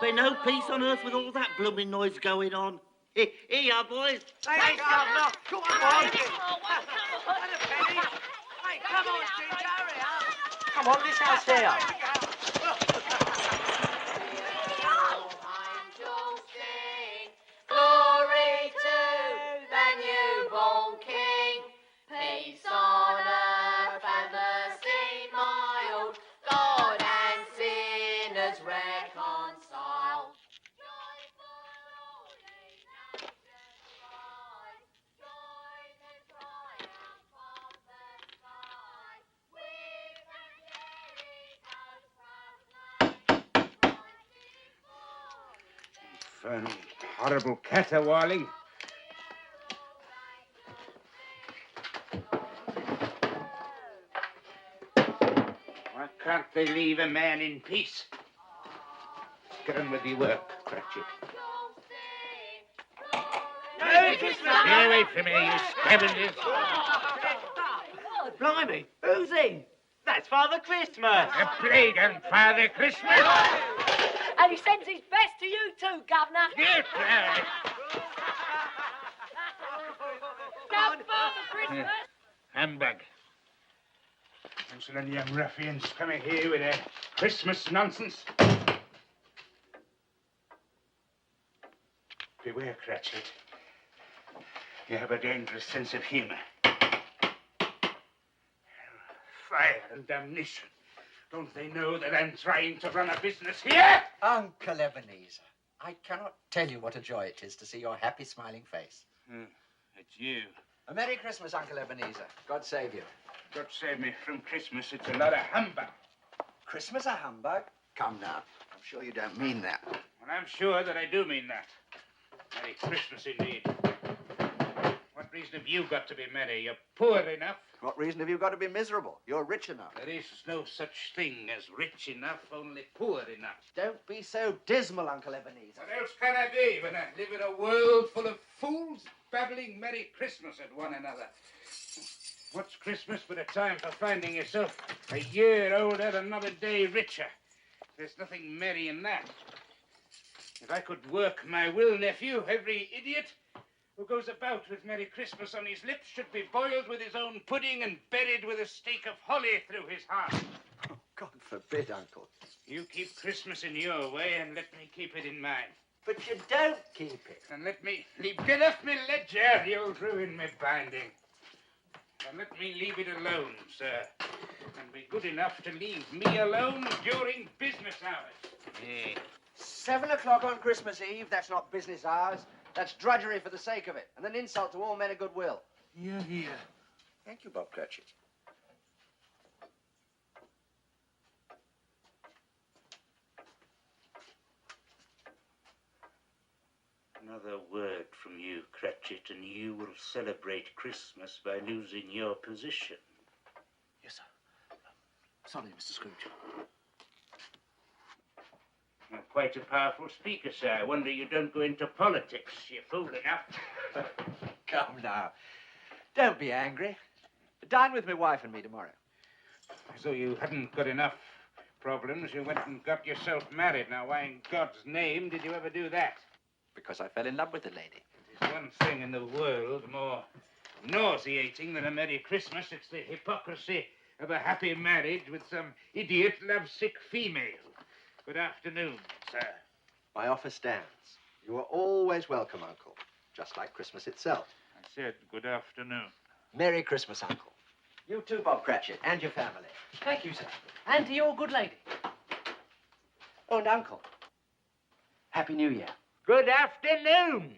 There'll be no peace on earth with all that blooming noise going on. Here you are, boys. Hey, Governor. Come on. Oh, well, come on. And a penny. Hey, come on, Ginger, hurry up. Come on, this house here. Glory to the newborn King. Peace on earth and mercy mild. God and sinners reconciled. Joyful holy nations rise. Join the triumph of the sky. With the cherries as proclaim. Infernal, horrible caterwauling. Why can't they leave a man in peace? Get on with your work, Cratchit. Merry Christmas. Get away from me, you scavengers. Blimey, who's he? That's Father Christmas. A plague on Father Christmas. And he sends his best to you too, Governor. Get out. Now, Father Christmas. Humbug. Council and young ruffians coming here with their Christmas nonsense. Beware, Cratchit. You have a dangerous sense of humour. Fire and damnation. Don't they know that I'm trying to run a business here? Uncle Ebenezer, I cannot tell you what a joy it is to see your happy, smiling face. It's you. A Merry Christmas, Uncle Ebenezer. God save you. God save me from Christmas. It's a lot of humbug. Christmas a humbug? Come now. I'm sure you don't mean that. And I'm sure that I do mean that. Merry Christmas indeed. What reason have you got to be merry? You're poor enough. What reason have you got to be miserable? You're rich enough. There is no such thing as rich enough, only poor enough. Don't be so dismal, Uncle Ebenezer. What else can I be when I live in a world full of fools babbling Merry Christmas at one another? What's Christmas but a time for finding yourself a year older, another day richer? There's nothing merry in that. If I could work my will, nephew, every idiot who goes about with Merry Christmas on his lips should be boiled with his own pudding and buried with a stake of holly through his heart. Oh, God forbid, Uncle. You keep Christmas in your way and let me keep it in mine. But you don't keep it. And let me get off me ledger, you'll ruin me binding. And let me leave it alone, sir. And be good enough to leave me alone during business hours. Yeah. 7 o'clock on Christmas Eve, that's not business hours. That's drudgery for the sake of it, and an insult to all men of goodwill. Hear, hear. Thank you, Bob Cratchit. Another word from you, Cratchit, and you will celebrate Christmas by losing your position. Yes, sir. Sorry, Mr. Scrooge. You're quite a powerful speaker, sir. I wonder you don't go into politics. You're fool enough. Come now. Don't be angry. Dine with my wife and me tomorrow. So you hadn't got enough problems. You went and got yourself married. Now, why in God's name did you ever do that? Because I fell in love with the lady. There's one thing in the world more nauseating than a Merry Christmas. It's the hypocrisy of a happy marriage with some idiot lovesick female. Good afternoon, sir. My offer stands. You are always welcome, Uncle. Just like Christmas itself. I said good afternoon. Merry Christmas, Uncle. You too, Bob Cratchit, and your family. Thank you, sir. And to your good lady. Oh, and Uncle. Happy New Year. Good afternoon.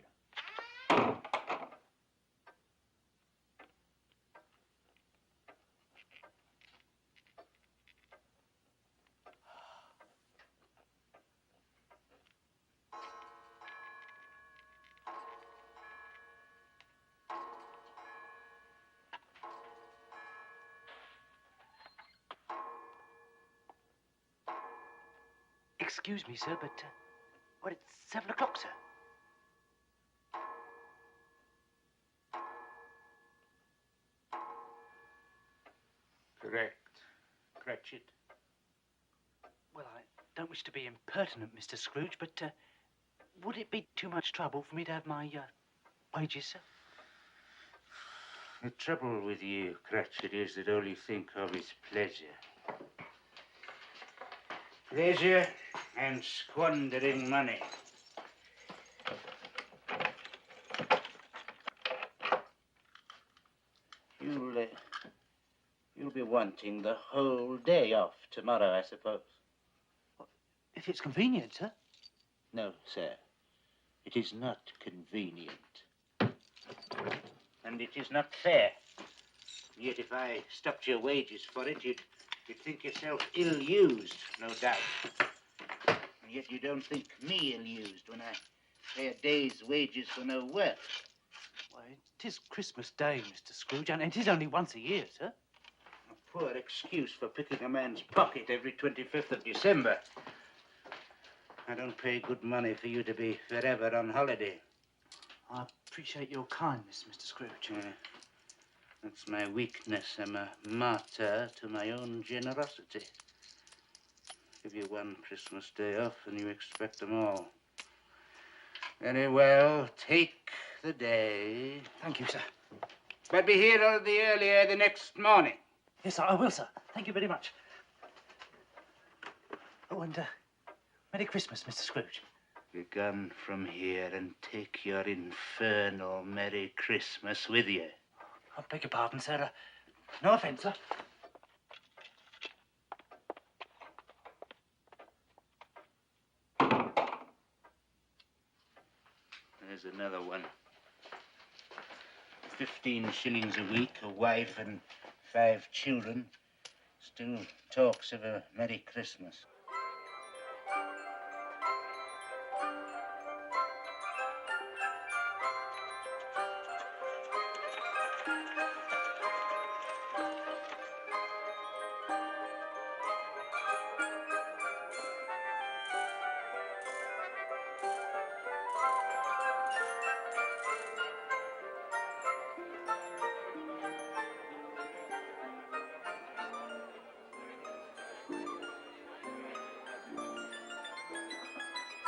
Excuse me, sir, but, it's 7 o'clock, sir. Correct, Cratchit. Well, don't wish to be impertinent, Mr. Scrooge, but would it be too much trouble for me to have my wages, sir? The trouble with you, Cratchit, is that all you think of is pleasure. Pleasure and squandering money. You'll be wanting the whole day off tomorrow, I suppose. If it's convenient, sir. No, sir. It is not convenient. And it is not fair. Yet if I stopped your wages for it, you'd think yourself ill-used, no doubt. And yet you don't think me ill-used when I pay a day's wages for no work. Why, it is Christmas Day, Mr. Scrooge, and it is only once a year, sir. A poor excuse for picking a man's pocket every 25th of December. I don't pay good money for you to be forever on holiday. I appreciate your kindness, Mr. Scrooge. That's my weakness. I'm a martyr to my own generosity. Give you one Christmas day off and you expect them all. Very well, take the day. Thank you, sir. But be here all the earlier the next morning. Yes, sir, I will, sir. Thank you very much. Oh, and Merry Christmas, Mr. Scrooge. Be gone from here and take your infernal Merry Christmas with you. I beg your pardon, sir. No offence, sir. There's another one. 15 shillings a week, a wife and 5 children. Still talks of a Merry Christmas.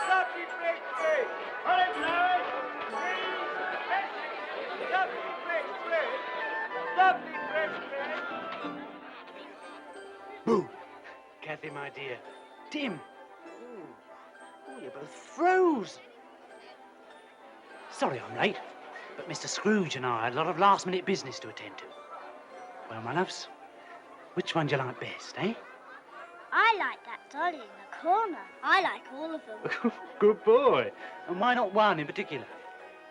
Lovely bread. Cauliflower, cheese, lovely bread. Lovely bread. Boo! Kathy, my dear. Tim. Oh, you're both froze. Sorry I'm late, but Mr. Scrooge and I had a lot of last-minute business to attend to. Well, my loves, which one do you like best, eh? I like that dolly in the corner. I like all of them. Good boy. And why not one in particular?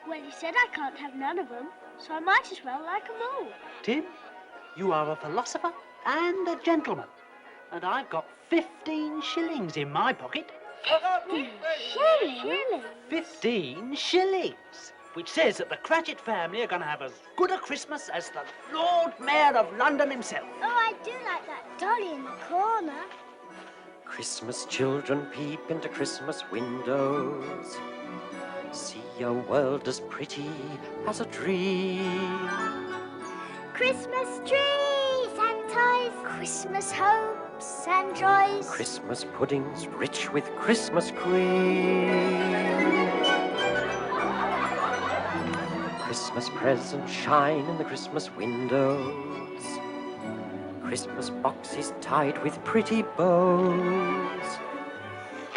Well, you said I can't have none of them, so I might as well like them all. Tim, you are a philosopher and a gentleman. And I've got 15 shillings in my pocket. 15 shillings? 15 shillings! Which says that the Cratchit family are going to have as good a Christmas as the Lord Mayor of London himself. Oh, I do like that dolly in the corner. Christmas children peep into Christmas windows. See a world as pretty as a dream. Christmas trees and toys. Christmas hopes and joys. Christmas puddings rich with Christmas cream. Christmas presents shine in the Christmas windows. Christmas boxes tied with pretty bows.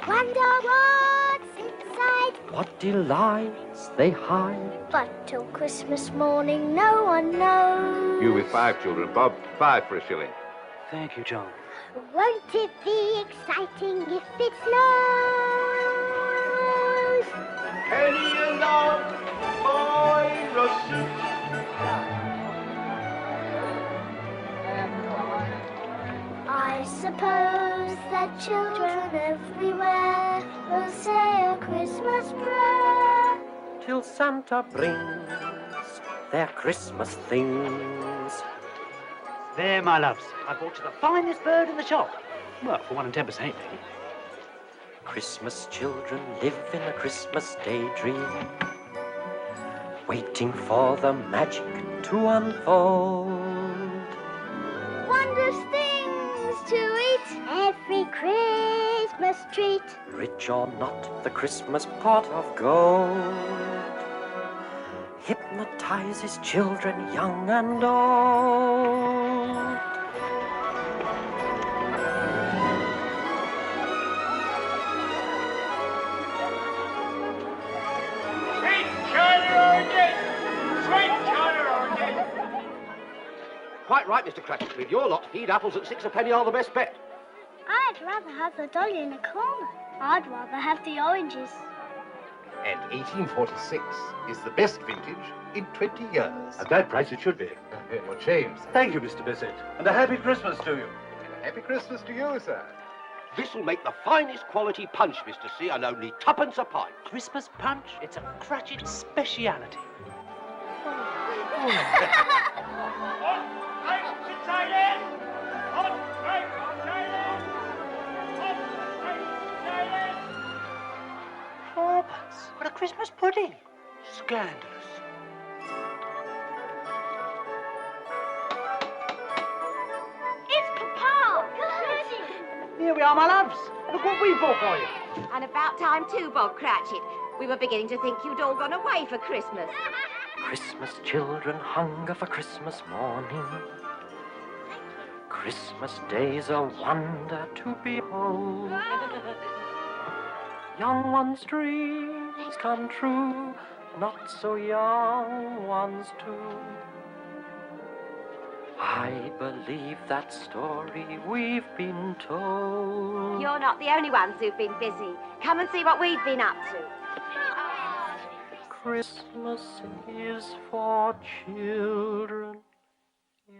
Wonder what's inside. What delights they hide. But till Christmas morning, no one knows. You with 5 children, Bob. 5 for a shilling. Thank you, John. Won't it be exciting if it snows? Penny along, boy, Russell. I suppose that children everywhere will say a Christmas prayer. Till Santa brings their Christmas things. There, my loves. I bought you the finest bird in the shop. Well, for 1 and 10%, maybe. Christmas children live in a Christmas daydream, waiting for the magic to unfold. Wondrous things to eat every Christmas Christmas treat. Rich or not, the Christmas pot of gold hypnotizes children young and old. Quite right, Mr. Cratchit. With your lot, feed apples at 6 a penny are the best bet. I'd rather have the dolly in the corner. I'd rather have the oranges. And 1846 is the best vintage in 20 years. At that price it should be. What shame, sir. Thank you, Mr. Bissett. And a happy Christmas to you. And a happy Christmas to you, sir. This'll make the finest quality punch, Mr. C, and only twopence a pint. Christmas punch? It's a Cratchit speciality. Fourpence for a Christmas pudding. Scandalous. It's Papa! Here we are, my loves. Look what we bought for you. And about time too, Bob Cratchit. We were beginning to think you'd all gone away for Christmas. Christmas children hunger for Christmas morning. Christmas day's a wonder to behold. Young ones' dreams come true, not so young ones too. I believe that story we've been told. You're not the only ones who've been busy. Come and see what we've been up to. Christmas is for children,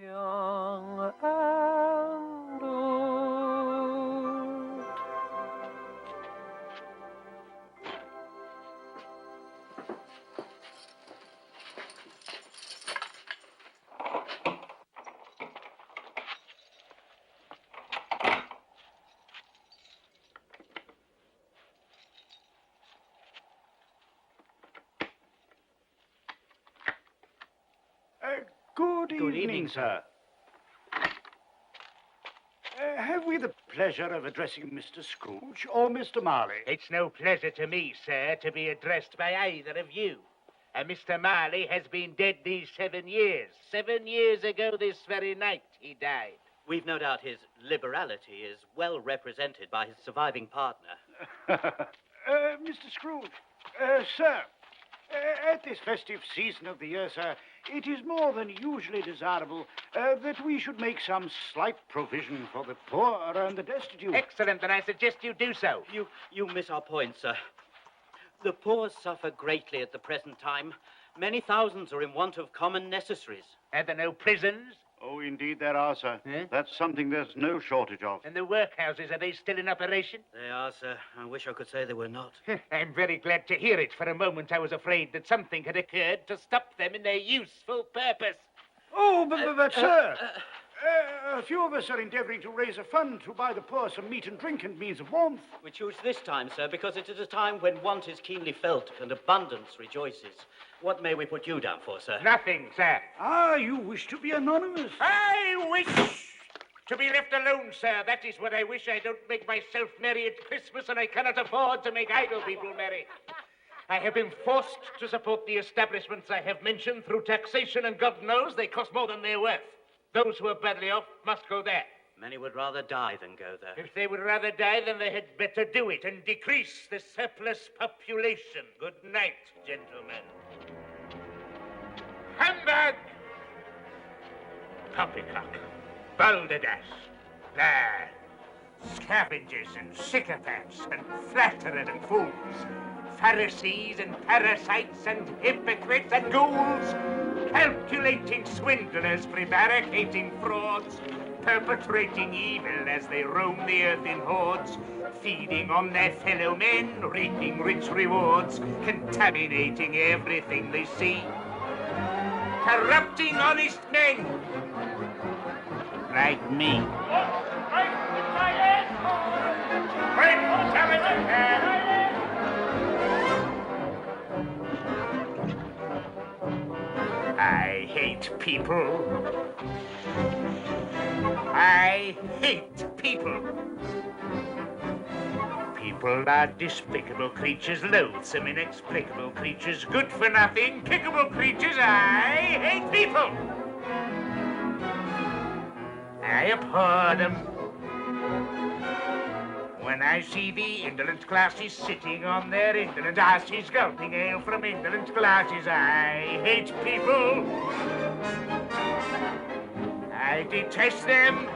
young and old. Good evening, sir. Have we the pleasure of addressing Mr. Scrooge or Mr. Marley? It's no pleasure to me, sir, to be addressed by either of you. Mr. Marley has been dead these 7 years. 7 years ago this very night he died. We've no doubt his liberality is well represented by his surviving partner. Mr. Scrooge, sir, at this festive season of the year, sir, it is more than usually desirable that we should make some slight provision for the poor and the destitute. Excellent, then I suggest you do so. You miss our point, sir. The poor suffer greatly at the present time. Many thousands are in want of common necessaries. Are there no prisons? Oh, indeed there are, sir. That's something there's no shortage of. And the workhouses, are they still in operation? They are, sir. I wish I could say they were not. I'm very glad to hear it. For a moment I was afraid that something had occurred to stop them in their useful purpose. Oh, but sir, a few of us are endeavouring to raise a fund to buy the poor some meat and drink and means of warmth. We choose this time, sir, because it is a time when want is keenly felt and abundance rejoices. What may we put you down for, sir? Nothing, sir. Ah, you wish to be anonymous. I wish to be left alone, sir. That is what I wish. I don't make myself merry at Christmas, and I cannot afford to make idle people merry. I have been forced to support the establishments I have mentioned through taxation, and God knows they cost more than they're worth. Those who are badly off must go there. Many would rather die than go there. If they would rather die, then they had better do it and decrease the surplus population. Good night, gentlemen. Humbug! Poppycock, balderdash, there, scavengers and sycophants and flatterers and fools, Pharisees and parasites and hypocrites and ghouls, calculating swindlers, prevaricating frauds, perpetrating evil as they roam the earth in hordes, feeding on their fellow men, reaping rich rewards, contaminating everything they see, corrupting honest men like me. I hate people. I hate people. people are despicable creatures, loathsome, inexplicable creatures, good-for-nothing, kickable creatures. I hate people. I abhor them. When I see the indolent classes sitting on their indolent asses, gulping ale from indolent glasses, I hate people. I detest them.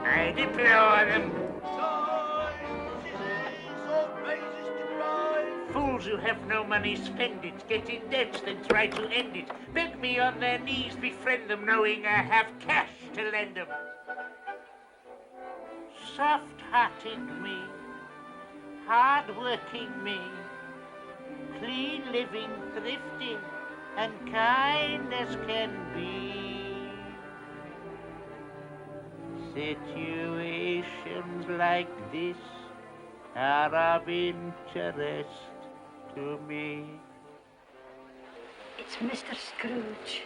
I deplore them. Fools who have no money, spend it. Get in debt, then try to end it. Beg me on their knees, befriend them, knowing I have cash to lend them. Soft-hearted me, hard-working me, clean-living, thrifty, and kind as can be. Situations like this are of interest to me. It's Mr. Scrooge.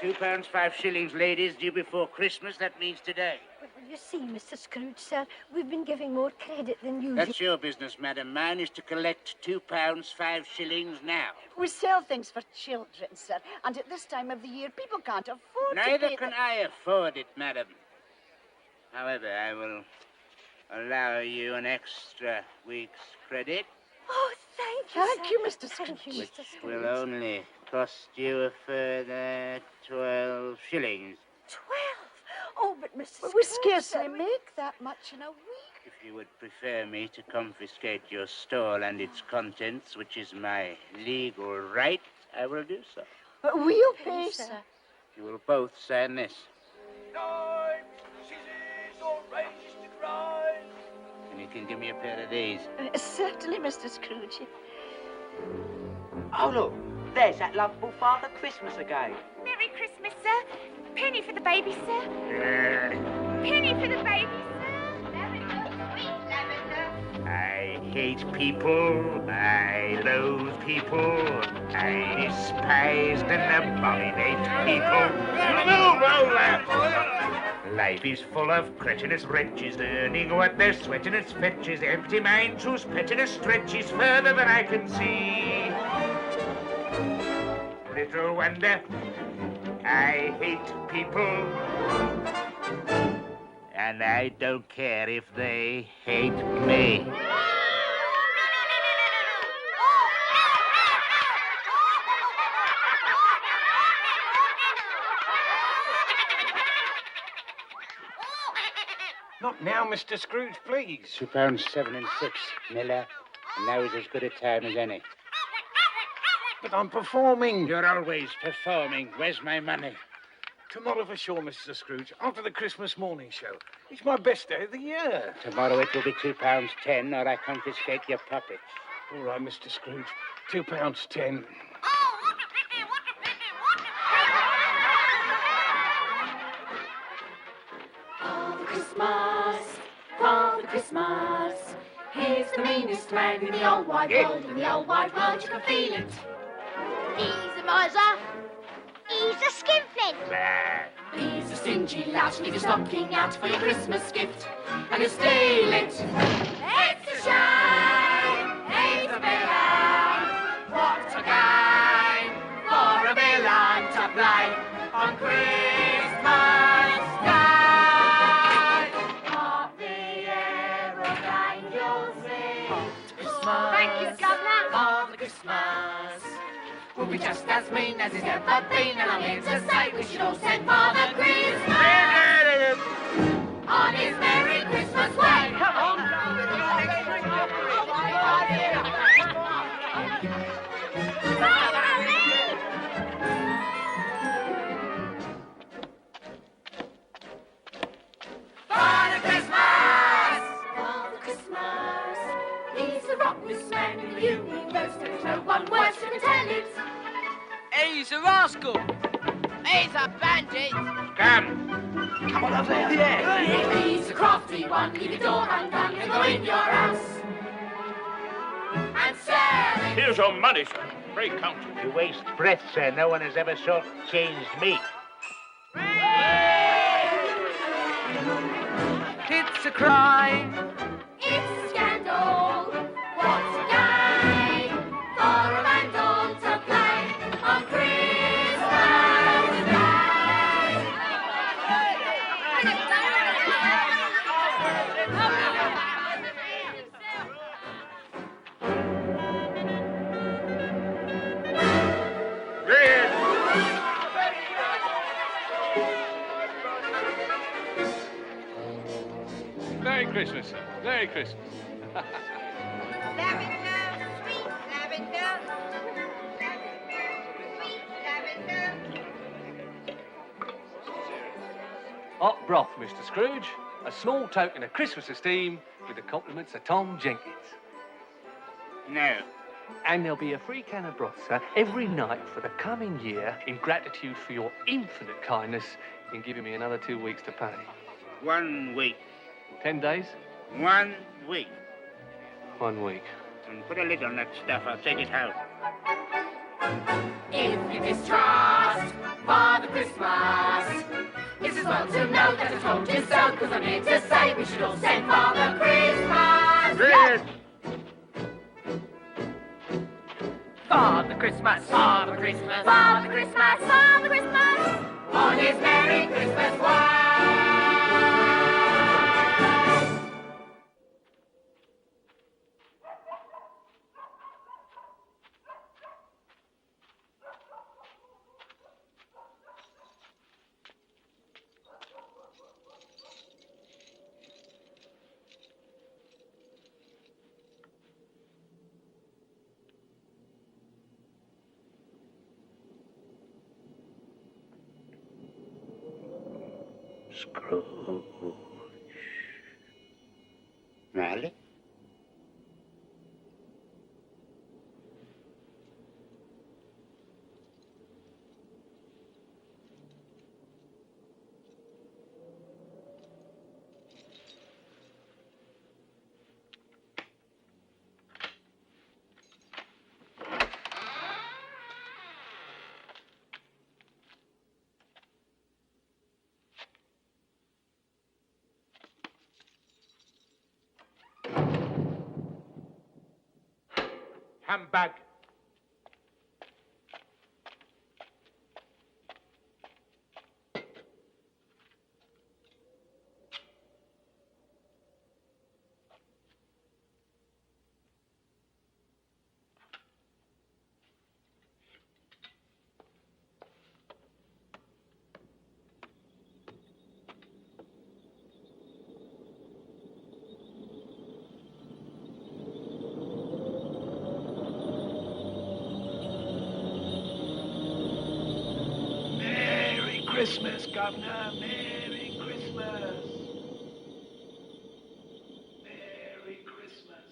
£2, 5 shillings, ladies, due before Christmas. That means today. Well, you see, Mr. Scrooge, sir, we've been giving more credit than usual. That's your business, madam. Mine is to collect £2, 5 shillings now. We sell things for children, sir, and at this time of the year, people can't afford Neither to pay can I afford it, madam. However, I will allow you an extra week's credit. Oh, Thank you, Mr. Scrooge. Thank you, Which Mr. Scrooge. will only cost you a further 12 shillings. 12? Oh, but Mr. Well, we Scrooge, scarcely sir, make that much in a week. If you would prefer me to confiscate your stall and its contents, which is my legal right, I will do so. But we'll pay, sir. You will both sign this. And you can give me a pair of these. Certainly, Mr. Scrooge. Oh, look, there's that lovable Father Christmas again. Merry Christmas, sir. Penny for the baby, sir. Penny for the baby, sir. Lavender, sweet lavender. I hate people. I loathe people. I despise and abominate people. Move over! Life is full of cretinous wretches, earning what their sweatiness fetches, empty minds whose pettiness stretches further than I can see. Little wonder I hate people, and I don't care if they hate me. Not now, Mr. Scrooge, please. £2, 7 and 6, Miller. And now is as good a time as any. But I'm performing. You're always performing. Where's my money? Tomorrow for sure, Mr. Scrooge, after the Christmas morning show. It's my best day of the year. Tomorrow it will be £2, 10, or I confiscate your puppets. All right, Mr. Scrooge. £2, 10. Father Christmas, Father Christmas. He's the meanest man in the whole wide world. In the whole wide world, you can feel it. He's a miser. He's a skinflint. He's a stingy lout, leave your stocking out for your Christmas gift, and he'll steal it. It's a shame, he's a villain. What a game for a villain to play on Christmas Day. Hark the air of angels sing. Christmas. Thank you, Governor. Father Christmas will be just as mean as he's ever been, and I'm here to say we should all send Father Christmas on his Merry Christmas way. Come on. Father Christmas! Father Christmas! He's the rottenest man in the universe. There's no one worse who can tell it. He's a rascal. He's a bandit. Come on over there. Yeah. He's a crafty one. Leave your door undone and go in your house and sell it. Here's your money, sir. Pray count it. You waste breath, sir. No one has ever short-changed me. Kids, It's a crime. It's a scandal. What a day for a vandal to play on Christmas Day. Merry Christmas, sir. Merry Christmas. Lavender, sweet lavender. Sweet lavender. Hot broth, Mr. Scrooge. A small token of Christmas esteem with the compliments of Tom Jenkins. No. And there'll be a free can of broth, sir, every night for the coming year in gratitude for your infinite kindness in giving me another 2 weeks to pay. 1 week. 10 days? 1 week. 1 week. And put a lid on that stuff. I'll take it home. If you distrust Father Christmas, it's as well to know that I told you so, because I'm here to say we should all send Father Christmas. Yes. Father Christmas. Father Christmas. Father Christmas. Father Christmas. On his Merry Christmas way. Scrooge. Vale. Humbug. Christmas, Governor. Merry Christmas. Merry Christmas.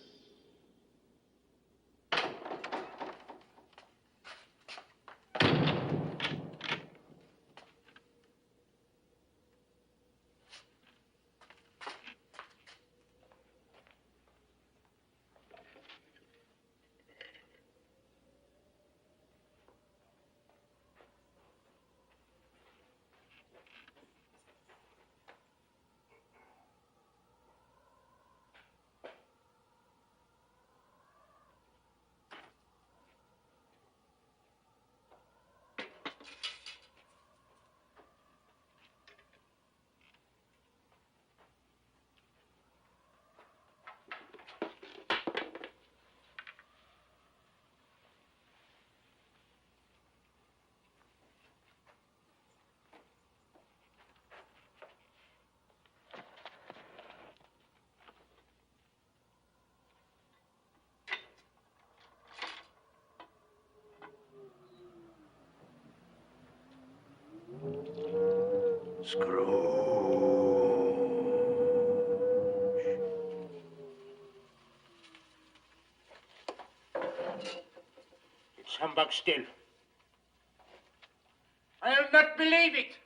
It's humbug still. I'll not believe it.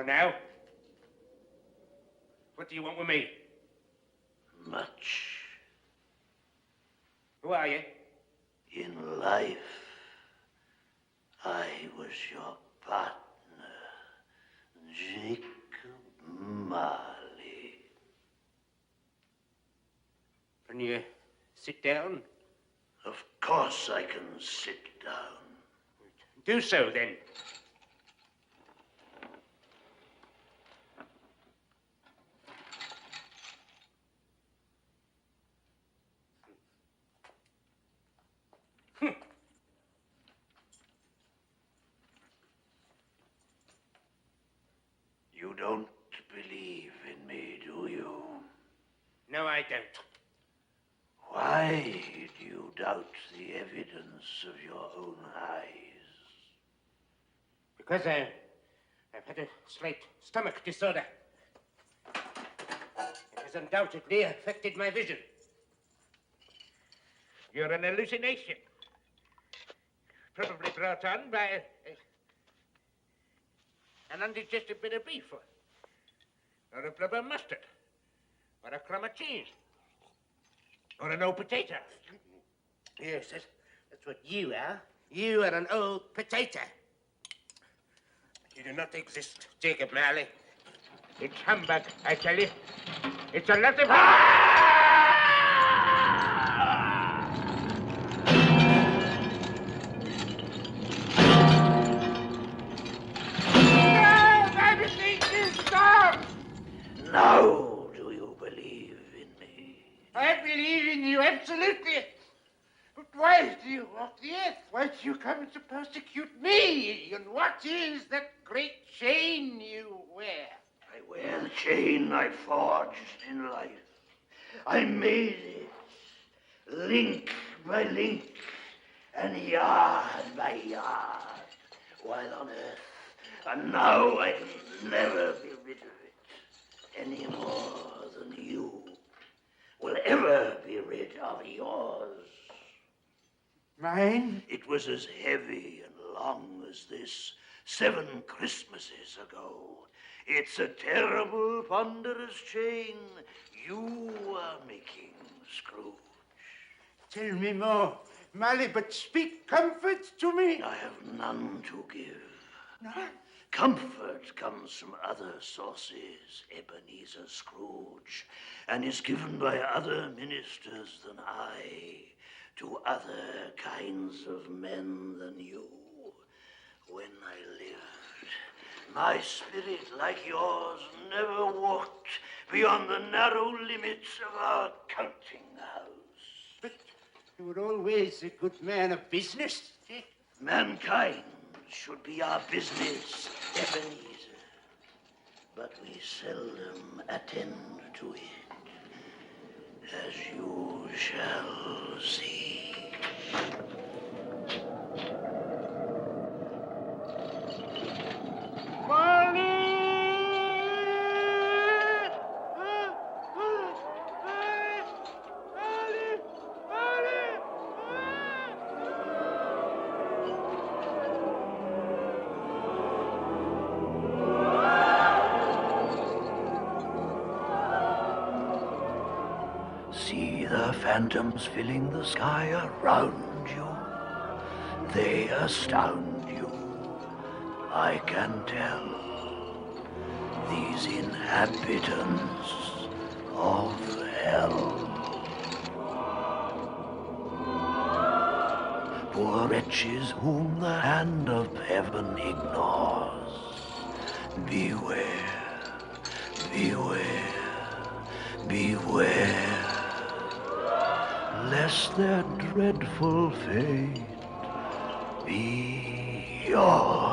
now? What do you want with me? Much. Who are you? In life, I was your partner, Jacob Marley. Can you sit down? Of course I can sit down. Do so, then. You don't believe in me, do you? No, I don't. Why do you doubt the evidence of your own eyes? Because I've had a slight stomach disorder. It has undoubtedly affected my vision. You're an hallucination. Probably brought on by an undigested bit of beef, or a blubber mustard, or a crumb of cheese, or an old potato. Yes, that's what you are. You are an old potato. You do not exist, Jacob Marley. It's humbug, I tell you. It's a lot of... Now do you believe in me? I believe in you, absolutely. But why do you walk the earth? Why do you come to persecute me? And what is that great chain you wear? I wear the chain I forged in life. I made it, link by link, and yard by yard, while on earth. And now I can never be rid of it, any more than you will ever be rid of yours. Mine? It was as heavy and long as this 7 Christmases ago. It's a terrible, ponderous chain you are making, Scrooge. Tell me more, Marley, but speak comfort to me. I have none to give. None? Comfort comes from other sources, Ebenezer Scrooge, and is given by other ministers than I to other kinds of men than you. When I lived, my spirit, like yours, never walked beyond the narrow limits of our counting house. But you were always a good man of business. Mankind should be our business, Ebenezer. But we seldom attend to it, as you shall see. See the phantoms filling the sky around you. They astound you. I can tell. These inhabitants of hell. Poor wretches whom the hand of heaven ignores. Beware, beware, beware, lest their dreadful fate be yours.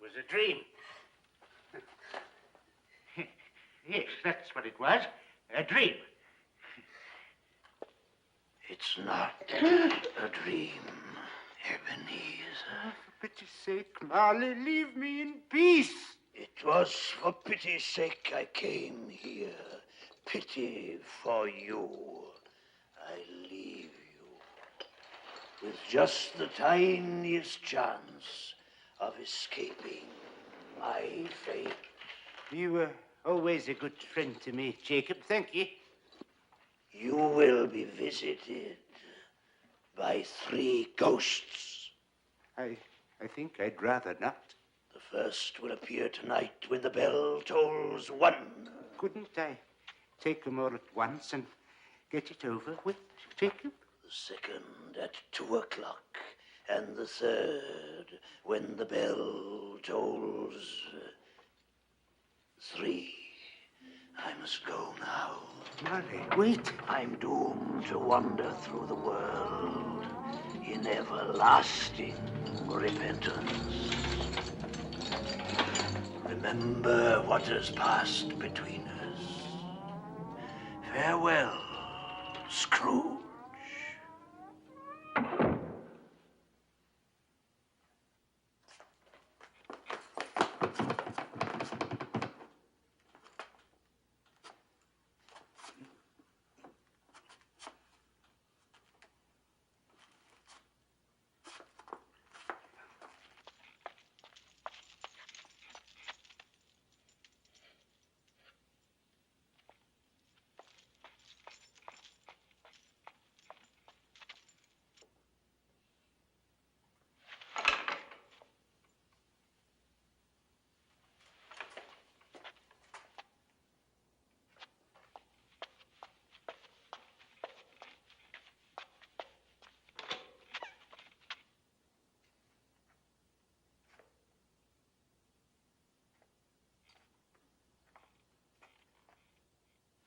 was a dream. Yes, that's what it was. A dream. It's not a dream, Ebenezer. For pity's sake, Marley, leave me in peace. It was for pity's sake I came here. Pity for you. I leave you with just the tiniest chance of escaping my fate. You were always a good friend to me, Jacob. Thank you. You will be visited by 3 ghosts. I think I'd rather not. The first will appear tonight when the bell tolls 1. Couldn't I take them all at once and get it over with, Jacob? The second at 2 o'clock, and the third when the bell tolls 3. I must go now. Marley, wait. I'm doomed to wander through the world in everlasting repentance. Remember what has passed between us. Farewell, Scrooge.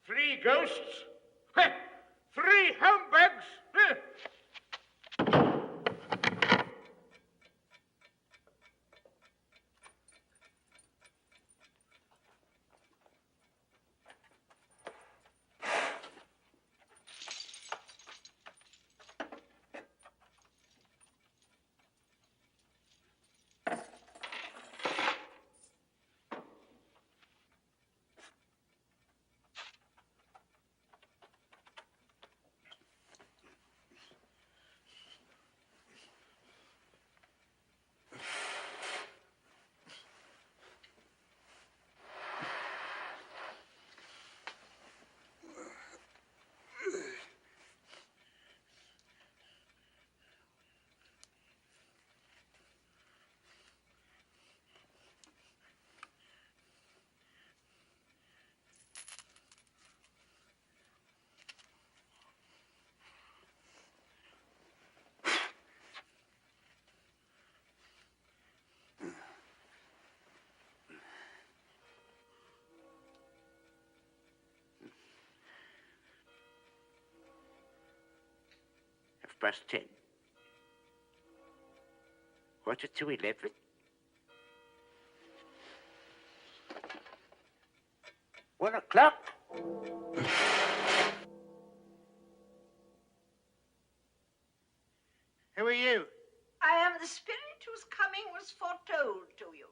Three ghosts? 3 humbugs? +10. Quarter to 11. One o'clock. Who are you? I am the spirit whose coming was foretold to you.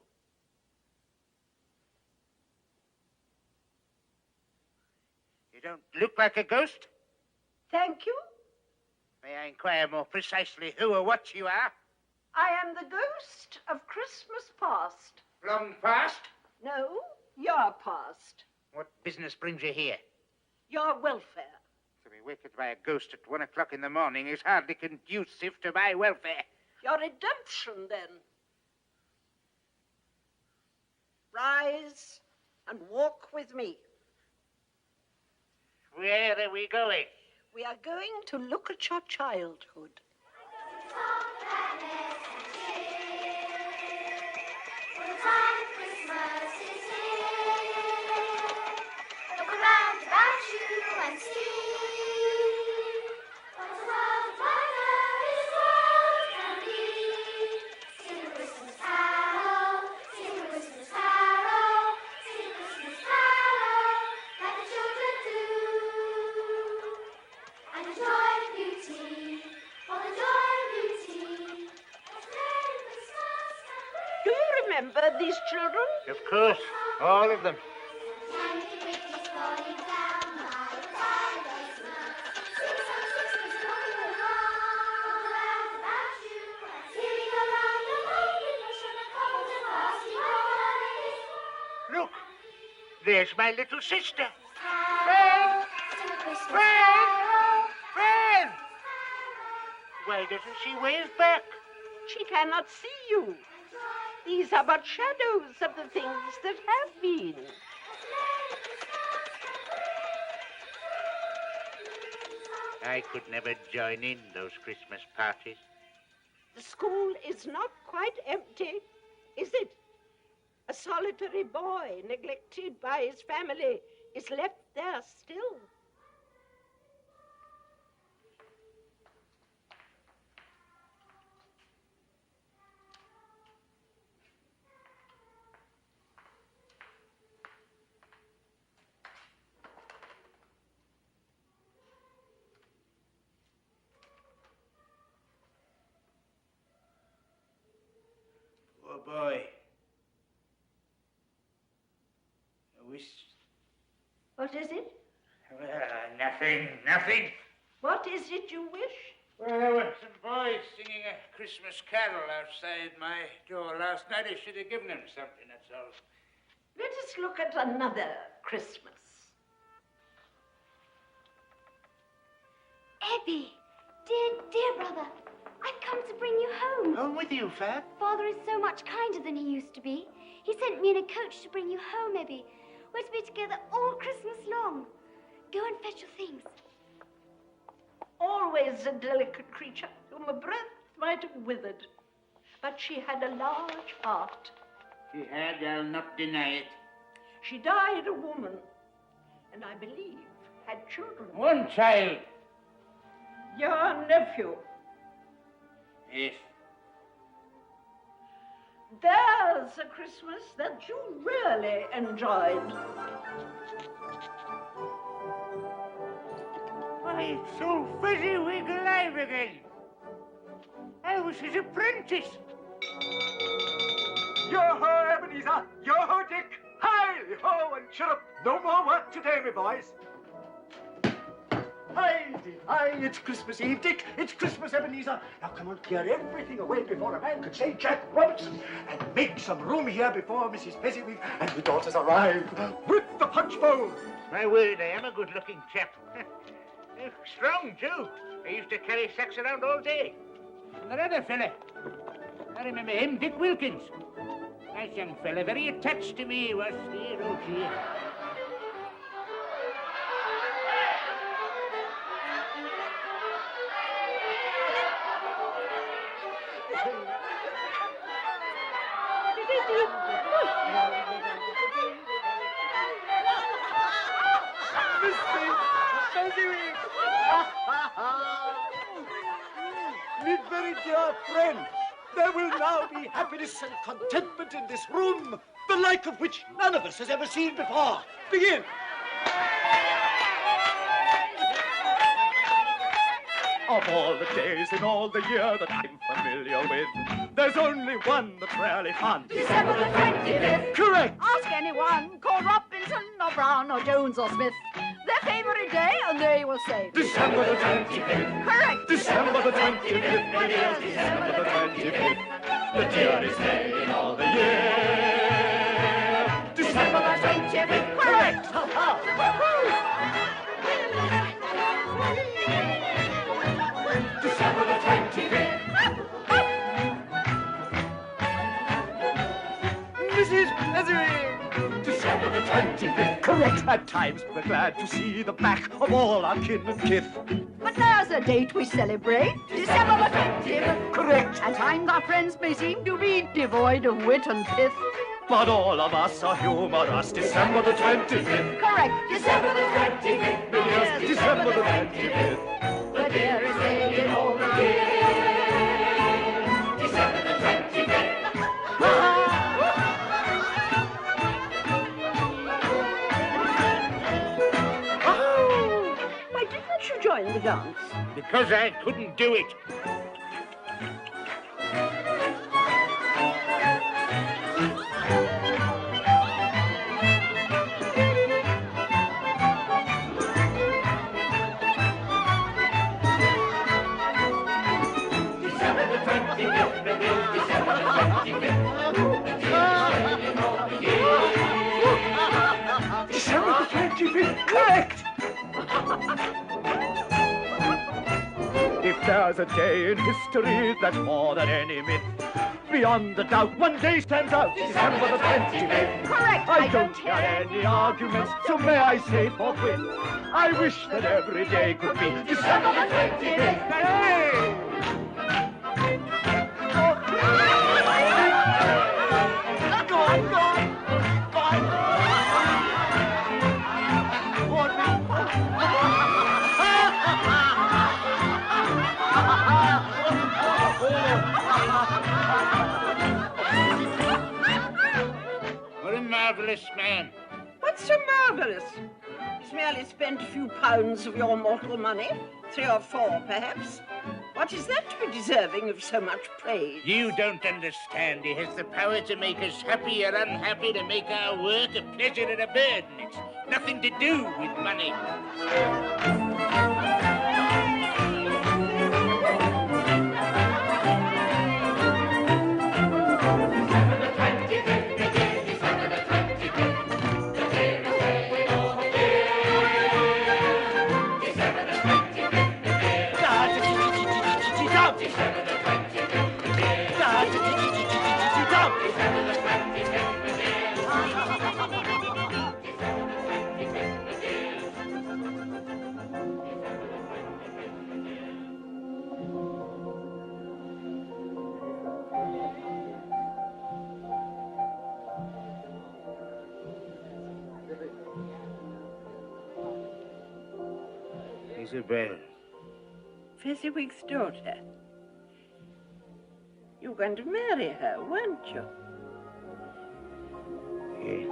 You don't look like a ghost. Thank you. May I inquire more precisely who or what you are? I am the ghost of Christmas past. Long past? No, your past. What business brings you here? Your welfare. To be wakened by a ghost at 1 o'clock in the morning is hardly conducive to my welfare. Your redemption, then. Rise and walk with me. Where are we going? We are going to look at your childhood. Look around about you and see what the world wonder is world can be. Sing a Christmas carol, sing tea, for the joy of tea. Do you remember these children? Of course, all of them. Look, there's my little sister. Fred! Fred! Fred! Why doesn't she wave back? She cannot see you. These are but shadows of the things that have been. I could never join in those Christmas parties. The school is not quite empty, is it? A solitary boy, neglected by his family, is left there still. Oh, boy. I wish... What is it? Nothing. What is it you wish? Well, there were some boys singing a Christmas carol outside my door last night. I should have given them something, that's all. Let us look at another Christmas. Ebbie, dear brother, I've come to bring you home. Home with you, Fab? Father is so much kinder than he used to be. He sent me in a coach to bring you home, Ebbie. We're to be together all Christmas long. Go and fetch your things. Always a delicate creature whom a breath might have withered. But she had a large heart. She had, I'll not deny it. She died a woman, and I believe had children. One child. Your nephew. Yes. There's a Christmas that you really enjoyed. Why, it's so fezzy-wig alive again. I was his apprentice. Yo-ho, Ebenezer! Yo-ho, Dick! Hi-ho, and chirrup! No more work today, me boys. Hi, it's Christmas Eve, Dick. It's Christmas, Ebenezer. Now, come on, clear everything away before a man could say Jack Robinson, and make some room here before Mrs. Fezziwig and the daughters arrive with the punch bowl. My word, I am a good-looking chap. Strong, too. I used to carry sacks around all day. And that other fella, I remember him, Dick Wilkins. Nice young fella, very attached to me, was dear, oh dear. Me very dear friend, there will now be happiness and contentment in this room, the like of which none of us has ever seen before. Begin. Of all the days in all the year that I'm familiar with, there's only one that's rarely fun. December the 25th. Correct. Ask anyone, call Robinson or Brown or Jones or Smith. Their favourite day, and they will say December the 25th. Correct. December the 25th. It is December the 25th. The dearest day in all the year. December the 25th. Correct. December the 25th. Mrs. Fezziwig. December the 25th. Correct. At times we're glad to see the back of all our kin and kith. But there's a date we celebrate, December the 25th. Correct. At times our friends may seem to be devoid of wit and pith. But all of us are humorous. December the 25th. Correct. December the 25th. Yes, December the 25th. The dearest day in all the year. December the 25th. Why didn't you join the dance? Because because I couldn't do it. December the 25th, correct! If there's a day in history that's more than any myth, beyond the doubt, one day stands out, December the 25th. Correct, I don't hear any arguments, so may I say forthwith, I wish that every day could be December the 25th. Hey! Go on, go on. Go on. What a marvellous man. What's so marvellous? He's merely spent a few pounds of your mortal money. 3 or 4, perhaps. What is that to be deserving of so much praise? You don't understand. He has the power to make us happy or unhappy, to make our work a pleasure and a burden. It's nothing to do with money. Isabel. Fezziwig's daughter. You were going to marry her, weren't you? Yeah.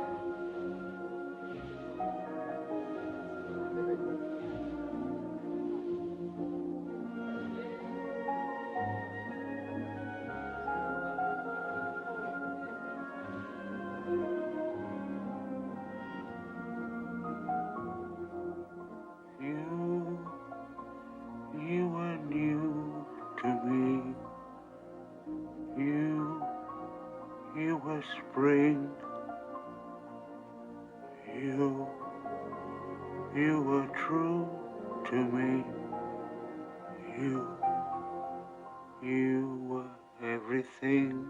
You were new to me. You were spring. You were true to me. You were everything.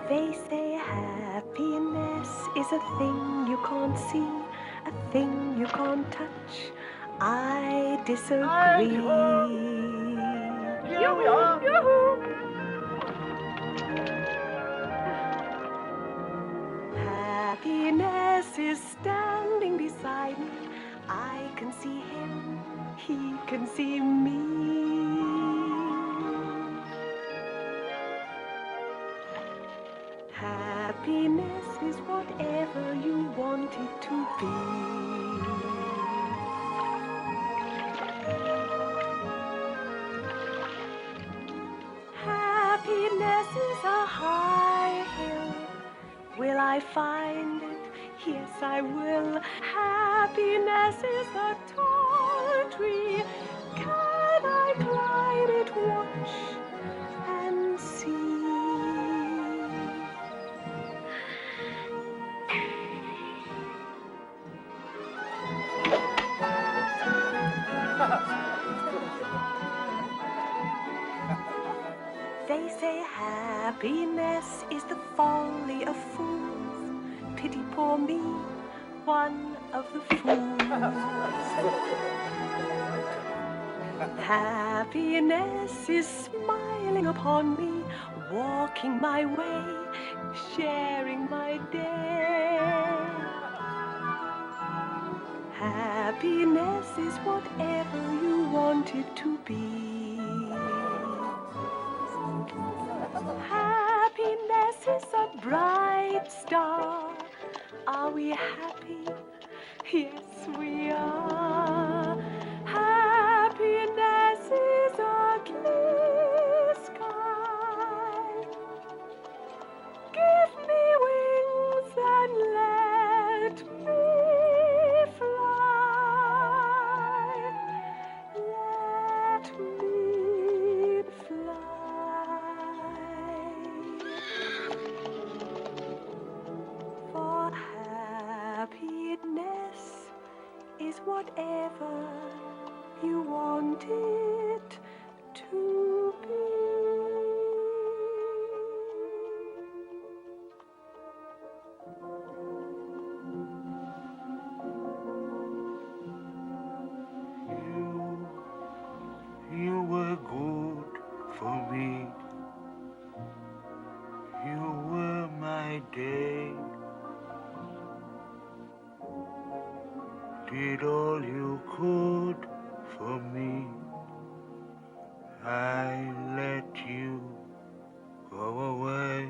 They say happiness is a thing you can't see, a thing you can't touch. I disagree. Here we are. Happiness is standing beside me. I can see him, he can see me. Happiness is whatever you want it to be. Happiness is a high hill. Will I find it? Yes, I will. Happiness is a tall tree. Can I climb it? Watch and see. They say happiness is the folly of fools. pity poor me, one of the fools. Happiness is smiling upon me, walking my way, sharing my day. Happiness is whatever you want it to be. Happiness is a bright star. Are we happy? Yes, we are. Happiness is a clear sky. Give me wings and let me fly. Let me fly. For happiness is whatever you want it to be. You were good for me. You were my day. Did all you could for me. I let you go away.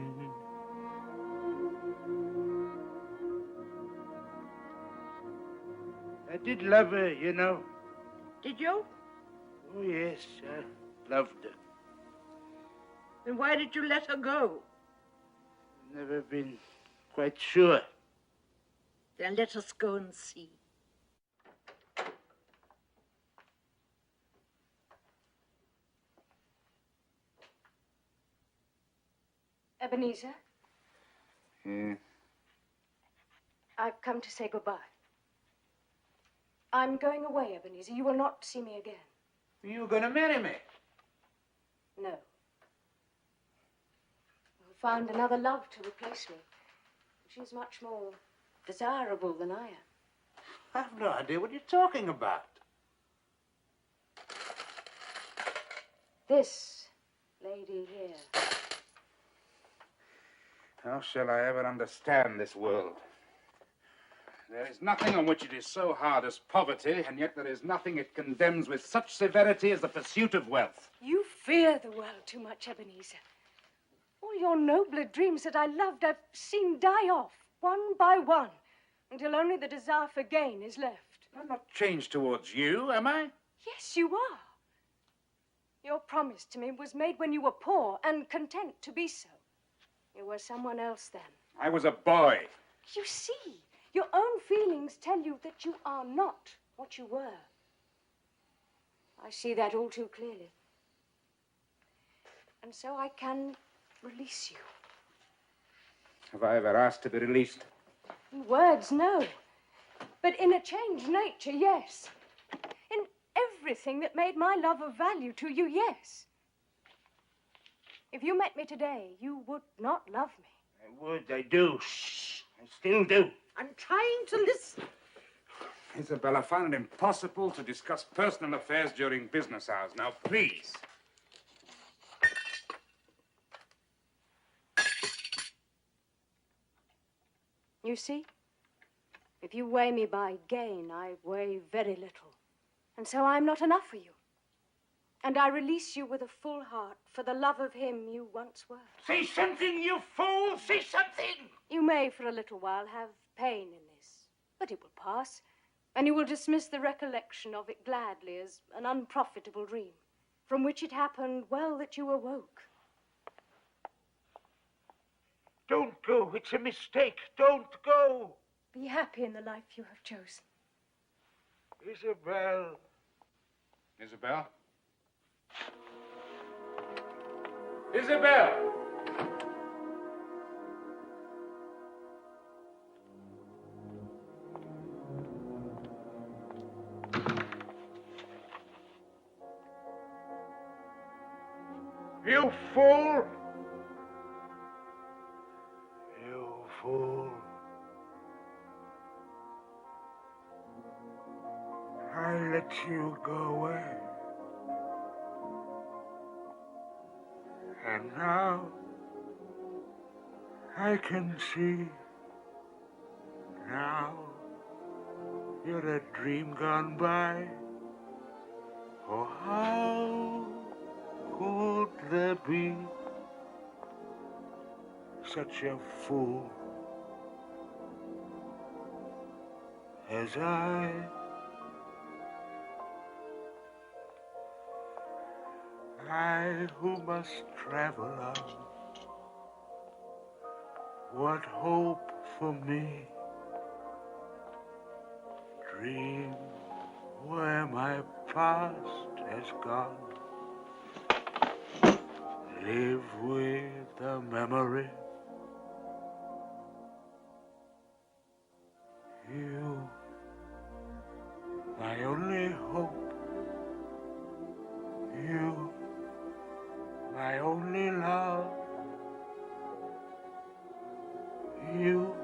I did love her, you know. Did you? Oh, yes, I loved her. Then why did you let her go? Never been quite sure. Then let us go and see. Ebenezer, Yeah. I've come to say goodbye. I'm going away, Ebenezer. You will not see me again. You gonna marry me? No. I've found another love to replace me. She's much more desirable than I am. I have no idea what you're talking about. This lady here. How shall I ever understand this world? There is nothing on which it is so hard as poverty, and yet there is nothing it condemns with such severity as the pursuit of wealth. You fear the world too much, Ebenezer. All your nobler dreams that I loved, I've seen die off, one by one, until only the desire for gain is left. I'm not changed towards you, am I? Yes, you are. Your promise to me was made when you were poor and content to be so. You were someone else then. I was a boy. You see, your own feelings tell you that you are not what you were. I see that all too clearly. And so I can release you. Have I ever asked to be released? In words, no. But in a changed nature, yes. In everything that made my love of value to you, yes. If you met me today, you would not love me. I would, I do. Shh, I still do. I'm trying to listen. Isabel, I find it impossible to discuss personal affairs during business hours. Now, please. You see, if you weigh me by gain, I weigh very little. And so I'm not enough for you. And I release you with a full heart for the love of him you once were. Say something, you fool! Say something! You may, for a little while, have pain in this, but it will pass, and you will dismiss the recollection of it gladly as an unprofitable dream, from which it happened well that you awoke. Don't go. It's a mistake. Don't go. Be happy in the life you have chosen. Isabel. Isabel? Isabel! You fool! You fool. let you go away. And now I can see. Now you're a dream gone by. Oh, how could there be such a fool as I? I who must travel on. What hope for me? Dream where my past has gone. Live with the memory. You, my only hope. You, my only love. You.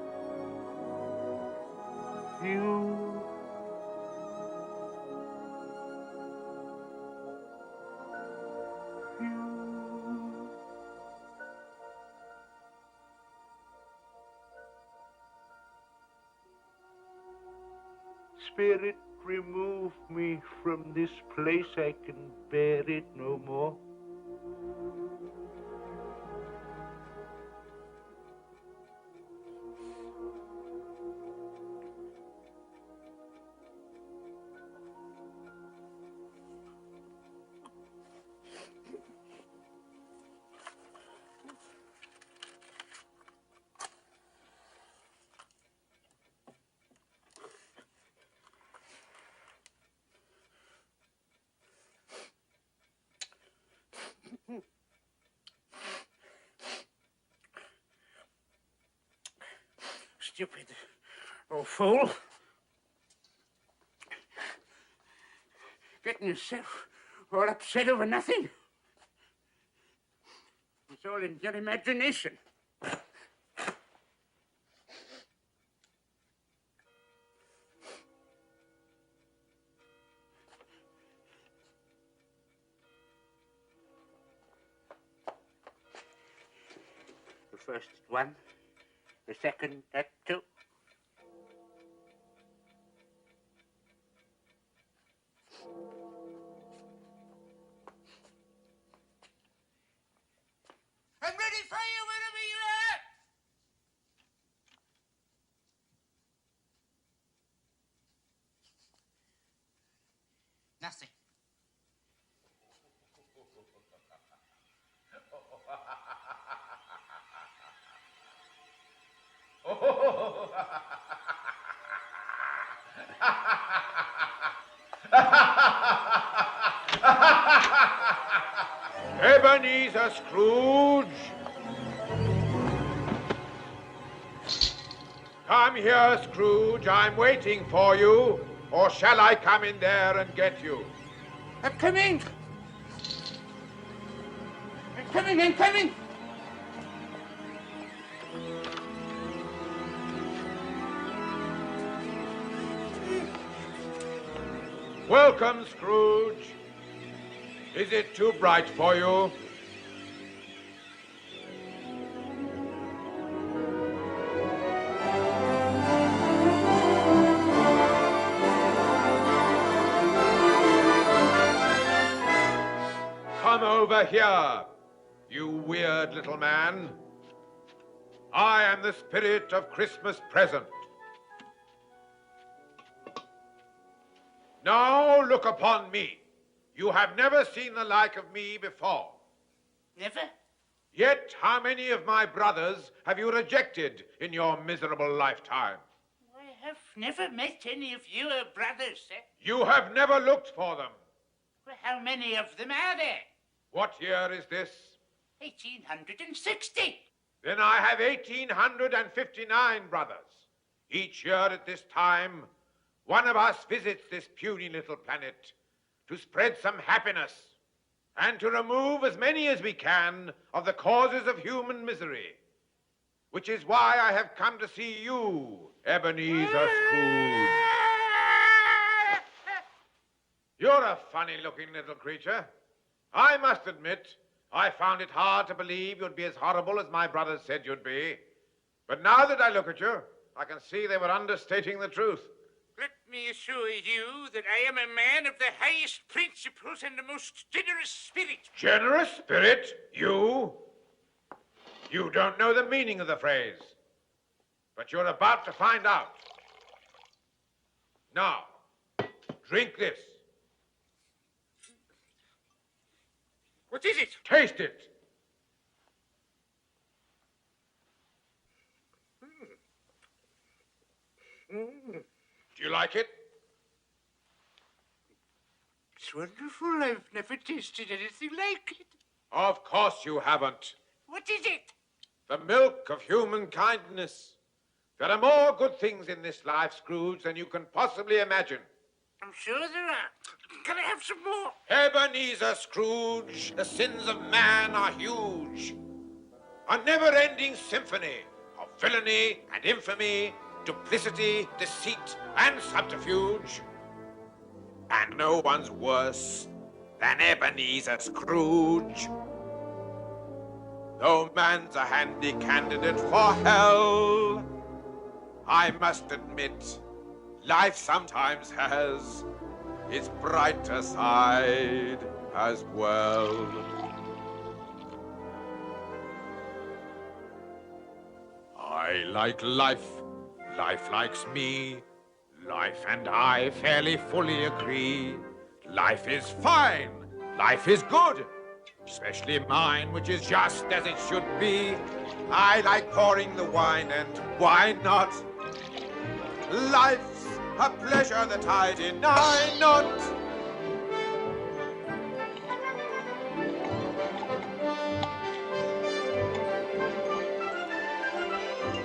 Spirit, remove me from this place. I can bear it no more. Stupid old fool. Getting yourself all upset over nothing. It's all in your imagination. The first one, the second at two. I'm ready for you whenever you are. Nothing. Ebenezer Scrooge! Come here, Scrooge. I'm waiting for you. Or shall I come in there and get you? I'm coming. I'm coming. Welcome, Scrooge. Is it too bright for you? Come over here, you weird little man. I am the spirit of Christmas present. Now look upon me. You have never seen the like of me before. Never? Yet how many of my brothers have you rejected in your miserable lifetime? I have never met any of your brothers, sir. You have never looked for them. Well, how many of them are there? What year is this? 1860. Then I have 1859 brothers. Each year at this time, one of us visits this puny little planet to spread some happiness and to remove as many as we can of the causes of human misery, which is why I have come to see you, Ebenezer Scrooge. You're a funny-looking little creature. I must admit, I found it hard to believe you'd be as horrible as my brothers said you'd be. But now that I look at you, I can see they were understating the truth. Let me assure you that I am a man of the highest principles and the most generous spirit. Generous spirit? You? You don't know the meaning of the phrase. But you're about to find out. Now, drink this. What is it? Taste it. Do you like it? It's wonderful. I've never tasted anything like it. Of course you haven't. What is it? The milk of human kindness. There are more good things in this life, Scrooge, than you can possibly imagine. I'm sure there are. Can I have some more? Ebenezer Scrooge, the sins of man are huge. A never-ending symphony of villainy and infamy, duplicity, deceit, and subterfuge. And no one's worse than Ebenezer Scrooge. Though man's a handy candidate for hell, I must admit, life sometimes has its brighter side as well. I like life, life likes me, life and I fairly fully agree. Life is fine, life is good, especially mine, which is just as it should be. I like pouring the wine, and why not? Life's a pleasure that I deny not.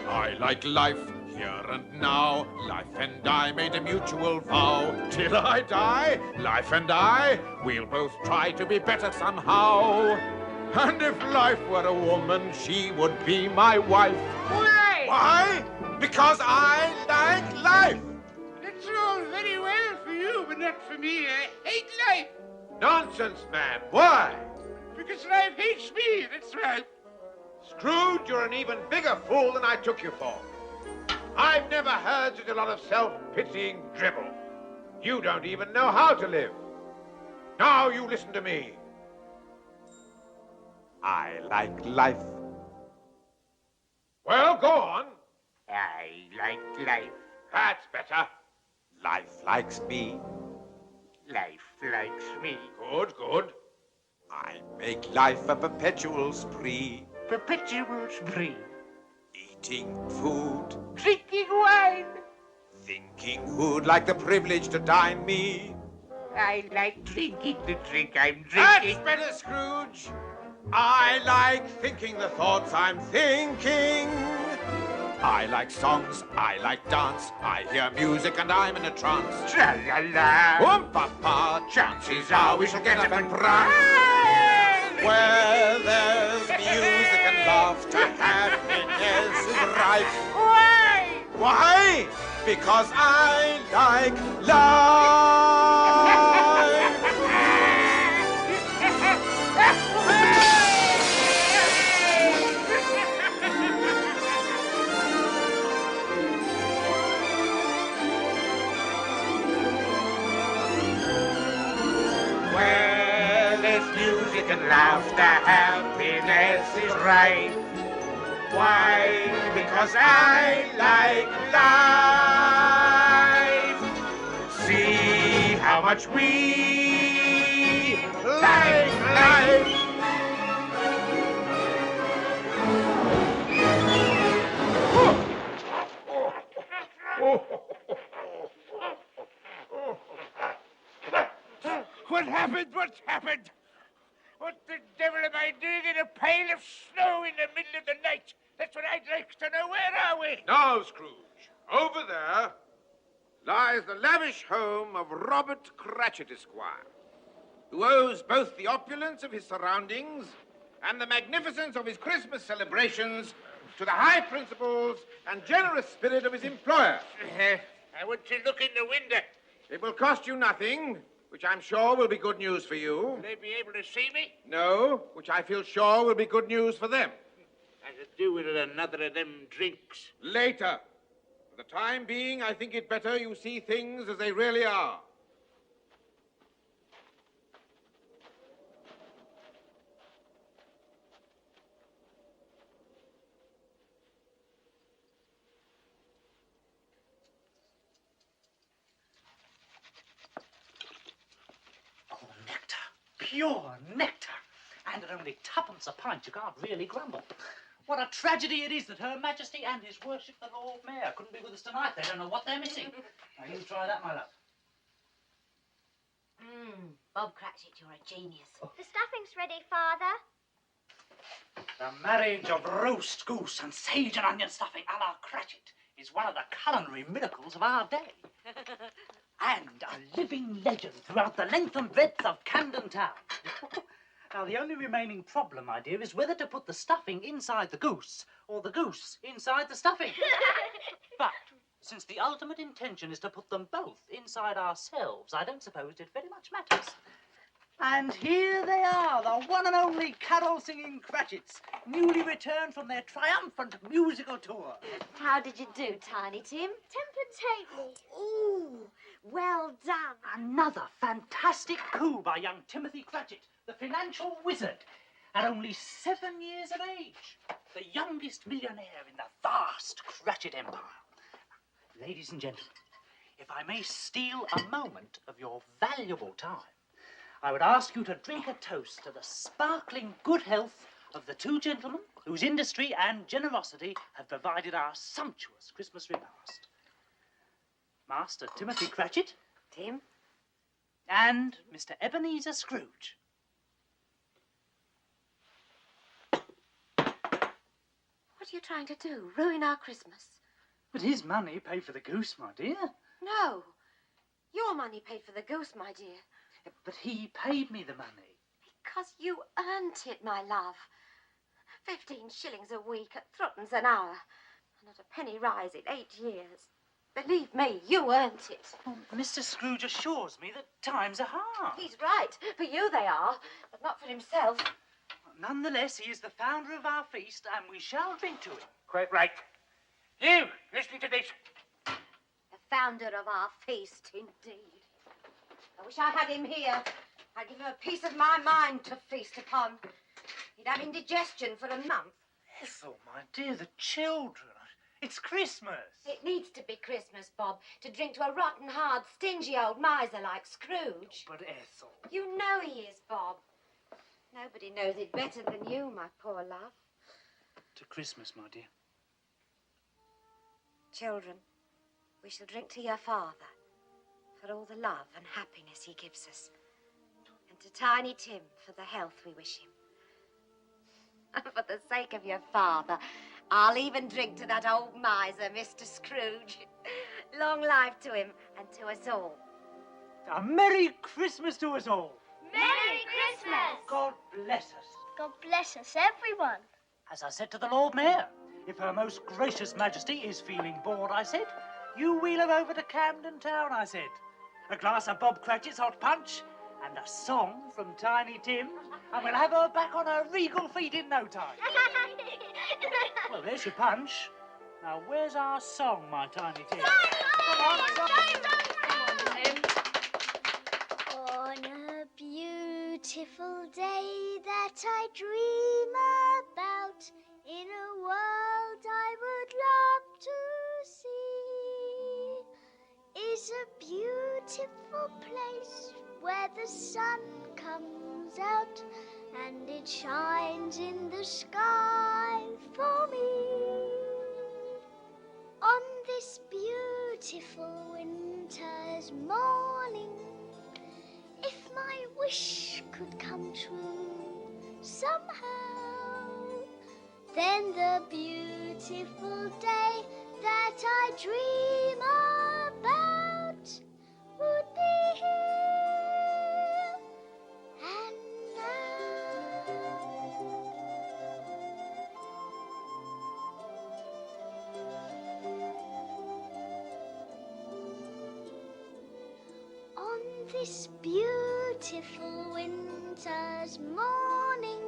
I like life here and now. Life and I made a mutual vow. Till I die, life and I, we'll both try to be better somehow. And if life were a woman, she would be my wife. Why? Why? Because I like life. That's all very well for you, but not for me. I hate life. Nonsense, man. Why? Because life hates me, that's right. Scrooge, you're an even bigger fool than I took you for. I've never heard such a lot of self-pitying dribble. You don't even know how to live. Now you listen to me. I like life. Well, go on. I like life. That's better. Life likes me. Life likes me. Good, good. I make life a perpetual spree. Perpetual spree. Eating food. Drinking wine. Thinking who'd like the privilege to dine me. I like drinking the drink I'm drinking. That's better, Scrooge. I like thinking the thoughts I'm thinking. I like songs, I like dance, I hear music and I'm in a trance. Tra-la-la. Papa, chances are we shall get up and prance. Where there's music and laughter, happiness is rife. Why? Why? Because I like life. And laughter, happiness is right. Why? Because I like life. See how much we like life. What happened? What happened? What the devil am I doing in a pile of snow in the middle of the night? That's what I'd like to know. Where are we? Now, Scrooge, over there lies the lavish home of Robert Cratchit, Esquire, who owes both the opulence of his surroundings and the magnificence of his Christmas celebrations to the high principles and generous spirit of his employer. I want to look in the window. It will cost you nothing. which I'm sure will be good news for you. Will they be able to see me? No, which I feel sure will be good news for them. I could do with another of them drinks. Later. For the time being, I think it better you see things as they really are. Pure nectar. And at only twopence a pint, you can't really grumble. What a tragedy it is that Her Majesty and His Worship the Lord Mayor couldn't be with us tonight. They don't know what they're missing. Now, you try that, my love. Bob Cratchit, you're a genius. The stuffing's ready, Father. The marriage of roast goose and sage and onion stuffing a la Cratchit is one of the culinary miracles of our day. And a living legend throughout the length and breadth of Camden Town. Now, the only remaining problem, my dear, is whether to put the stuffing inside the goose or the goose inside the stuffing. But since the ultimate intention is to put them both inside ourselves, I don't suppose it very much matters. And here they are, the one and only carol-singing Cratchits, newly returned from their triumphant musical tour. How did you do, Tiny Tim? Temper-tately. Ooh, well done. Another fantastic coup by young Timothy Cratchit, the financial wizard, at only 7 years of age, the youngest millionaire in the vast Cratchit empire. Ladies and gentlemen, if I may steal a moment of your valuable time, I would ask you to drink a toast to the sparkling good health of the two gentlemen whose industry and generosity have provided our sumptuous Christmas repast. Master Timothy Cratchit. Tim. And Mr. Ebenezer Scrooge. What are you trying to do? Ruin our Christmas? But his money paid for the goose, my dear. No. Your money paid for the goose, my dear. But he paid me the money. Because you earned it, my love. 15 shillings a week at threepence an hour. And not a penny rise in 8 years. Believe me, you earned it. Well, Mr. Scrooge assures me that times are hard. He's right. For you they are, but not for himself. Nonetheless, he is the founder of our feast, and we shall drink to him. Quite right. You, listen to this. The founder of our feast, indeed. I wish I had him here. I'd give him a piece of my mind to feast upon. He'd have indigestion for a month. Ethel, my dear, the children. It's Christmas. It needs to be Christmas, Bob, to drink to a rotten, hard, stingy old miser like Scrooge. But Ethel... You know he is, Bob. Nobody knows it better than you, my poor love. To Christmas, my dear. Children, we shall drink to your father for all the love and happiness he gives us. And to Tiny Tim for the health we wish him. And for the sake of your father, I'll even drink to that old miser, Mr. Scrooge. Long life to him and to us all. A Merry Christmas to us all. Merry Christmas! God bless us. God bless us, everyone. As I said to the Lord Mayor, if Her Most Gracious Majesty is feeling bored, I said, you wheel her over to Camden Town, I said. A glass of Bob Cratchit's hot punch and a song from Tiny Tim, and we'll have her back on her regal feet in no time. Well, there's your punch. Now, where's our song, my Tiny Tim? Come on, Tim. On a beautiful day that I dream about, in a world I would love to see, is a beautiful place where the sun comes out and it shines in the sky for me. On this beautiful winter's morning, if my wish could come true somehow, then the beautiful day that I dream about would be here and now. On this beautiful winter's morning,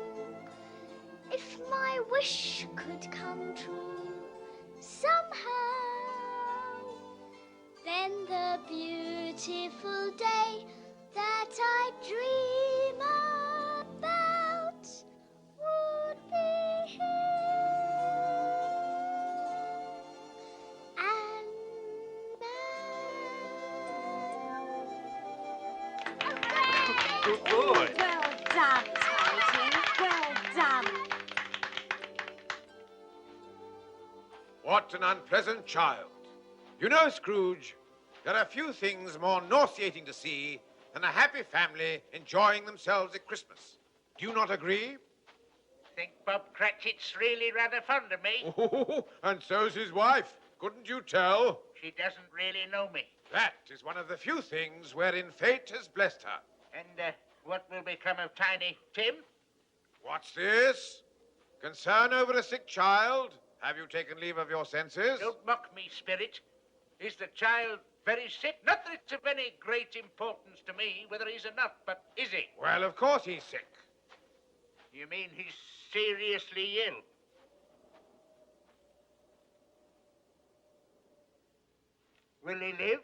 if my wish could come true somehow, then the beautiful day that I dream about would be here. And Good boy. Well done, Titan. Well done. What an unpleasant child. You know, Scrooge, there are few things more nauseating to see than a happy family enjoying themselves at Christmas. Do you not agree? Think Bob Cratchit's really rather fond of me? Oh, and so's his wife. Couldn't you tell? She doesn't really know me. That is one of the few things wherein fate has blessed her. And what will become of Tiny Tim? What's this? Concern over a sick child? Have you taken leave of your senses? Don't mock me, Spirit. Is the child very sick? Not that it's of any great importance to me whether he's or not, but is he? Well, of course he's sick. You mean he's seriously ill? Will he live?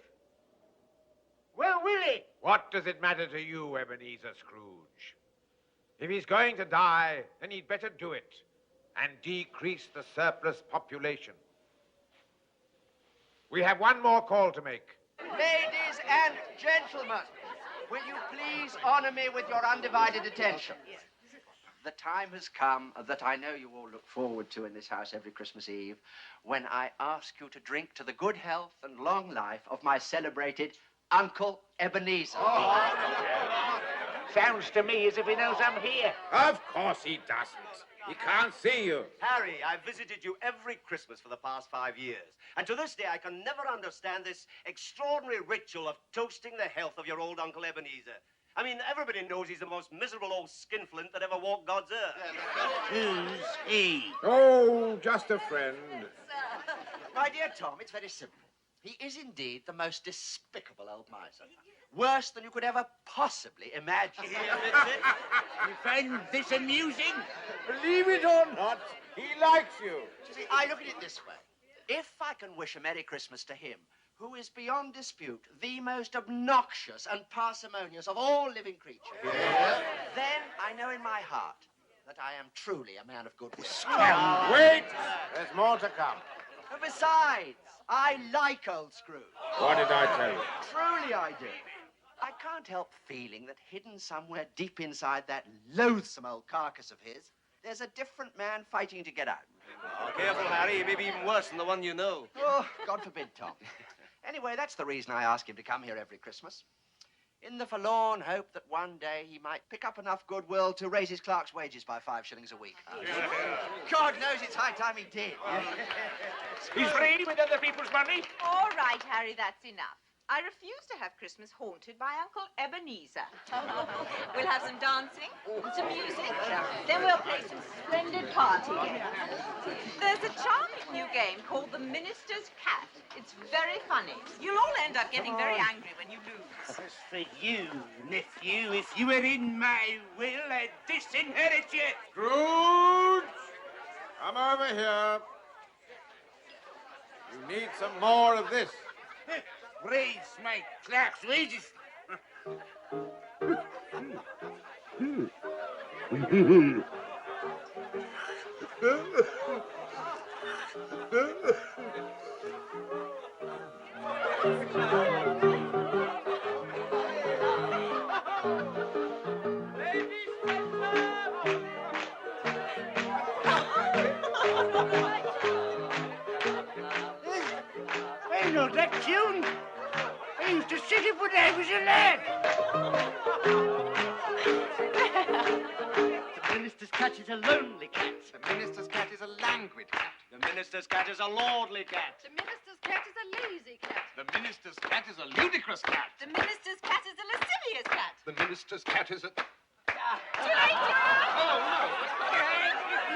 Well, will he? What does it matter to you, Ebenezer Scrooge? If he's going to die, then he'd better do it and decrease the surplus population. We have one more call to make. Ladies and gentlemen, will you please honor me with your undivided attention? The time has come that I know you all look forward to in this house every Christmas Eve, when I ask you to drink to the good health and long life of my celebrated Uncle Ebenezer. Sounds to me as if he knows I'm here. Of course he doesn't. He can't see you. Harry, I've visited you every Christmas for the past 5 years. And to this day, I can never understand this extraordinary ritual of toasting the health of your old Uncle Ebenezer. I mean, everybody knows he's the most miserable old skinflint that ever walked God's earth. Who's he? Oh, just a friend. My dear Tom, it's very simple. He is indeed the most despicable old miser. Worse than you could ever possibly imagine. You find this amusing? Believe it or not, he likes you. You see, I look at it this way. If I can wish a Merry Christmas to him, who is beyond dispute the most obnoxious and parsimonious of all living creatures, then I know in my heart that I am truly a man of good will. Wait! There's more to come. And besides, I like old Scrooge. What did I tell you? Truly I do. I can't help feeling that hidden somewhere deep inside that loathsome old carcass of his, there's a different man fighting to get out. Oh, careful, Harry. He may be even worse than the one you know. Oh, God forbid, Tom. Anyway, that's the reason I ask him to come here every Christmas. In the forlorn hope that one day he might pick up enough goodwill to raise his clerk's wages by 5 shillings a week. God knows it's high time he did. He's free with other people's money? All right, Harry, that's enough. I refuse to have Christmas haunted by Uncle Ebenezer. We'll have some dancing, some music, then we'll play some splendid party games. There's a charming new game called The Minister's Cat. It's very funny. You'll all end up getting very angry when you lose. As for you, nephew, if you were in my will, I'd disinherit you. Scrooge! Come over here. You need some more of this. Raise my clerk's wages. I know that tune. I used to sing it when I was a lad. The minister's cat is a lonely cat. The minister's cat is a languid cat. The minister's cat is a lordly cat. The minister's cat is a lazy cat. The minister's cat is a ludicrous cat. The minister's cat is a lascivious cat. The minister's cat is a... Too late, Oh, no.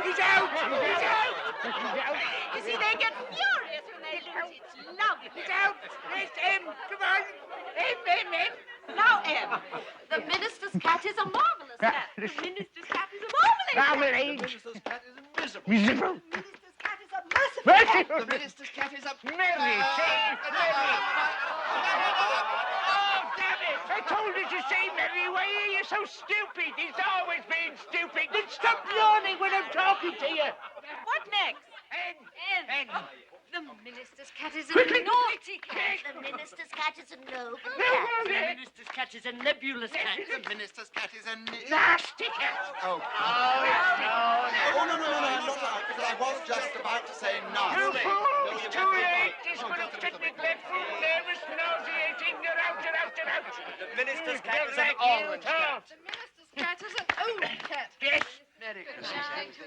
He's out! He's out! He's out! You see, they get furious when they lose. It's lovely. He's out! Where's him? Come on! Him! Now, Em. The minister's cat is a marvelous cat. The minister's cat is a marvelous cat. The minister's cat is miserable. The minister's cat is a merciful cat. The minister's cat is a... Mary, say, Mary. Oh, damn it! I told you to say Mary. Why are you so stupid? He's always been stupid. Then stop yawning when I'm talking to you. What next? Em. The minister's cat is a naughty cat. The minister's cat is a noble cat. The minister's cat is a nebulous cat. The minister's cat is a... Nasty cat. Oh, no. Because I was just about to say nasty. You fool! It's too late. This would have been neglectful, nervous, nauseating. You're out. The minister's cat is an orange cat. The minister's cat is an old cat. Yes. Merry Christmas. David's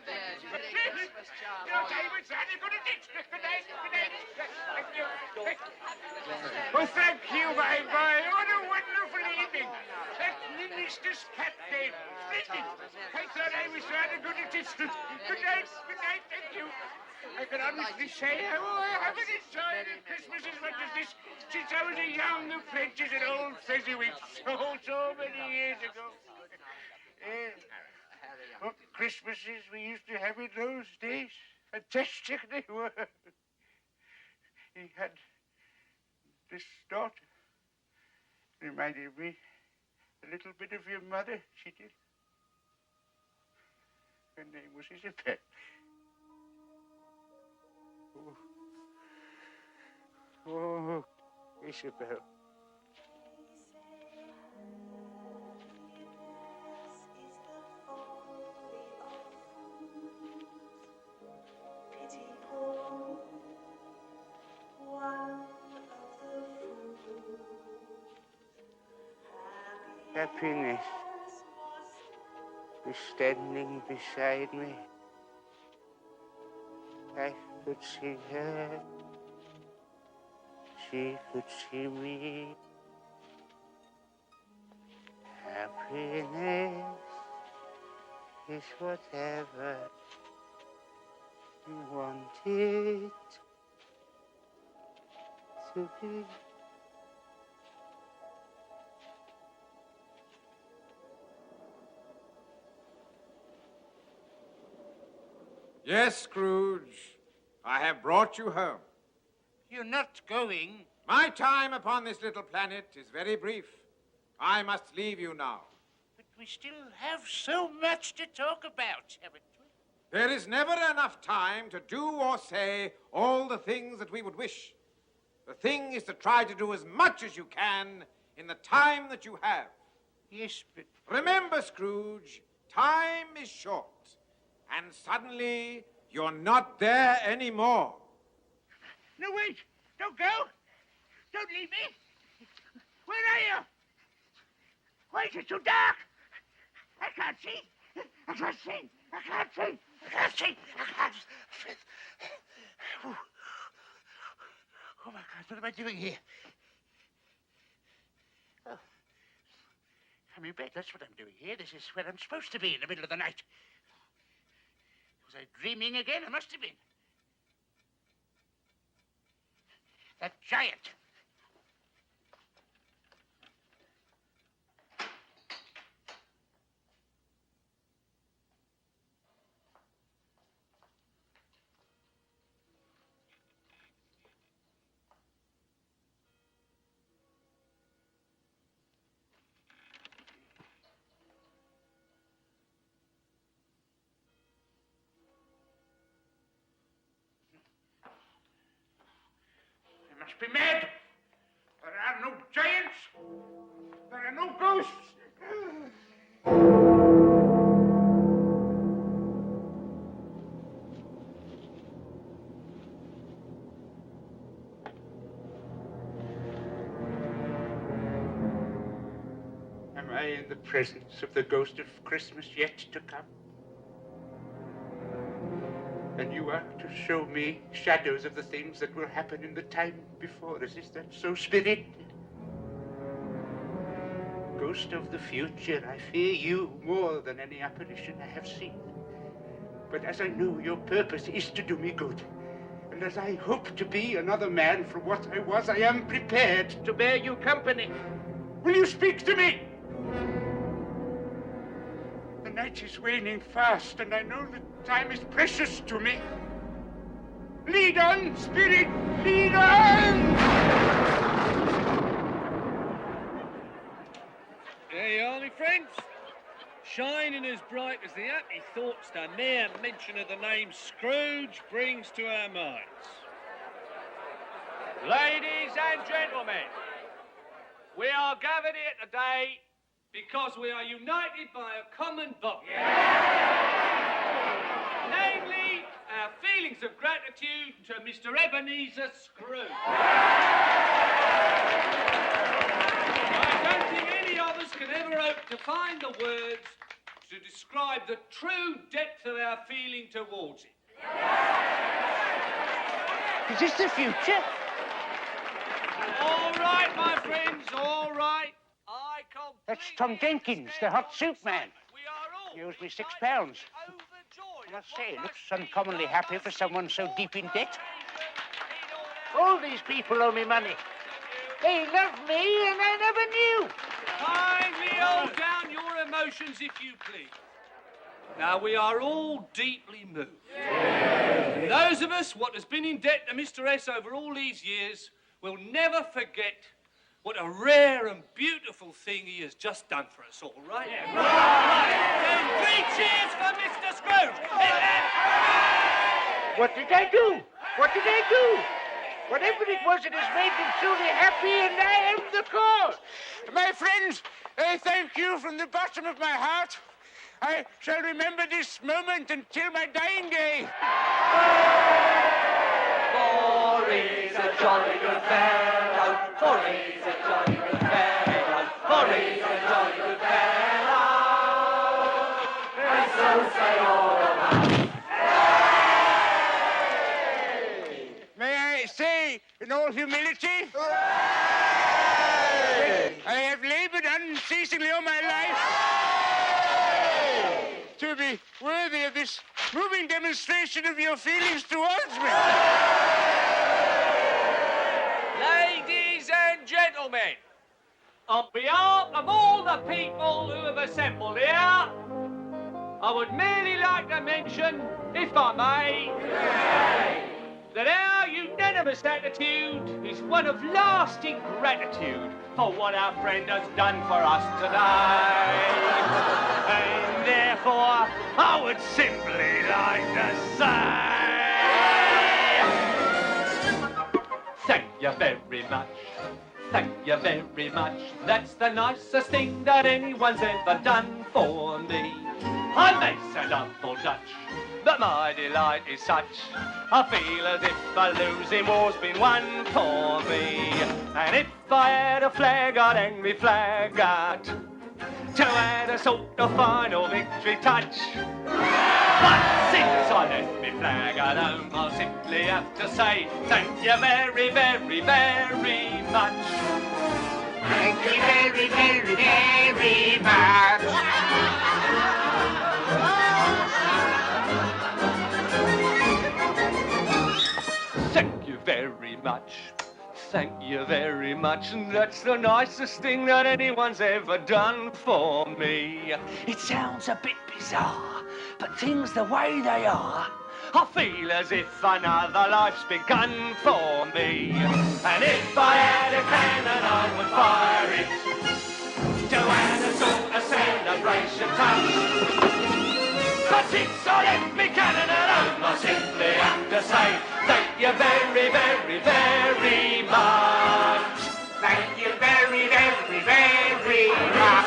very good at it. Good night. Thank you. Oh, thank you, my boy. What a wonderful evening. That minister's cat, Dave. Splendid. I thought I was rather good at it. Good night. Thank you. I can honestly say I haven't enjoyed a Christmas as much as this since I was a young apprentice at old Fezziwig so many years ago. What Christmases we used to have in those days. Fantastic they were. He had this daughter. Reminded me a little bit of your mother, she did. Her name was Isabel. Oh, Isabel. Happiness was standing beside me. I could see her. She could see me. Happiness is whatever you want it to be. Yes, Scrooge, I have brought you home. You're not going. My time upon this little planet is very brief. I must leave you now. But we still have so much to talk about, haven't we? There is never enough time to do or say all the things that we would wish. The thing is to try to do as much as you can in the time that you have. Yes, but... Remember, Scrooge, time is short. And suddenly, you're not there anymore. No, wait! Don't go! Don't leave me! Where are you? Why is it so dark? I can't see! I can't see! Oh, my God, what am I doing here? Oh. I'm in bed, that's what I'm doing here. This is where I'm supposed to be in the middle of the night. Was I dreaming again? I must have been. That giant. Must be mad. There are no giants. There are no ghosts. Am I in the presence of the ghost of Christmas yet to come? And you are to show me shadows of the things that will happen in the time before us. Is that so, Spirit? Ghost of the future, I fear you more than any apparition I have seen. But as I know your purpose is to do me good, and as I hope to be another man from what I was, I am prepared to bear you company. Will you speak to me? The night is waning fast, and I know that time is precious to me. Lead on, spirit, lead on! There you are, my friends. Shining as bright as the happy thoughts the mere mention of the name Scrooge brings to our minds. Ladies and gentlemen, we are gathered here today because we are united by a common bond. Namely, our feelings of gratitude to Mr. Ebenezer Scrooge. I don't think any of us can ever hope to find the words to describe the true depth of our feeling towards it. Is this the future? All right, my friends, all right. That's Tom Jenkins, the hot soup man. He owes me £6. I must say, he looks uncommonly happy for someone so deep in debt. All these people owe me money. They love me and I never knew. Kindly hold down your emotions, if you please. Now, we are all deeply moved. And those of us what has been in debt to Mr. S over all these years will never forget what a rare and beautiful thing he has just done for us all, right? Right. Then 3 cheers for Mr. Scrooge. What did I do? What did I do? Whatever it was, it has made them truly happy, and I am the cause. My friends, I thank you from the bottom of my heart. I shall remember this moment until my dying day. For he's a jolly good fellow, for he's a jolly good fellow, for he's a jolly good fellow, and so say all about it. May I say, in all humility, I have labored unceasingly all my life to be worthy of this moving demonstration of your feelings towards me. Ladies and gentlemen, on behalf of all the people who have assembled here, I would merely like to mention, if I may, that our unanimous attitude is one of lasting gratitude for what our friend has done for us today. And therefore, I would simply like to say, thank you very much. Thank you very much. That's the nicest thing that anyone's ever done for me. I may sound awful Dutch, but my delight is such. I feel as if a losing war's been won for me. And if I had a flag, I'd hang me flag out to add a sort of final victory touch. But since I left me flag alone, I'll simply have to say thank you very, very, very much. Thank you very, very, very much. Thank you very much. Thank you very much. And that's the nicest thing that anyone's ever done for me. It sounds a bit bizarre, but things the way they are, I feel as if another life's begun for me. And if I had a cannon, I would fire it to add a sort of celebration touch. But since I left me cannon at home, I simply have to say thank you very, very, very much. Thank you very, very, very much.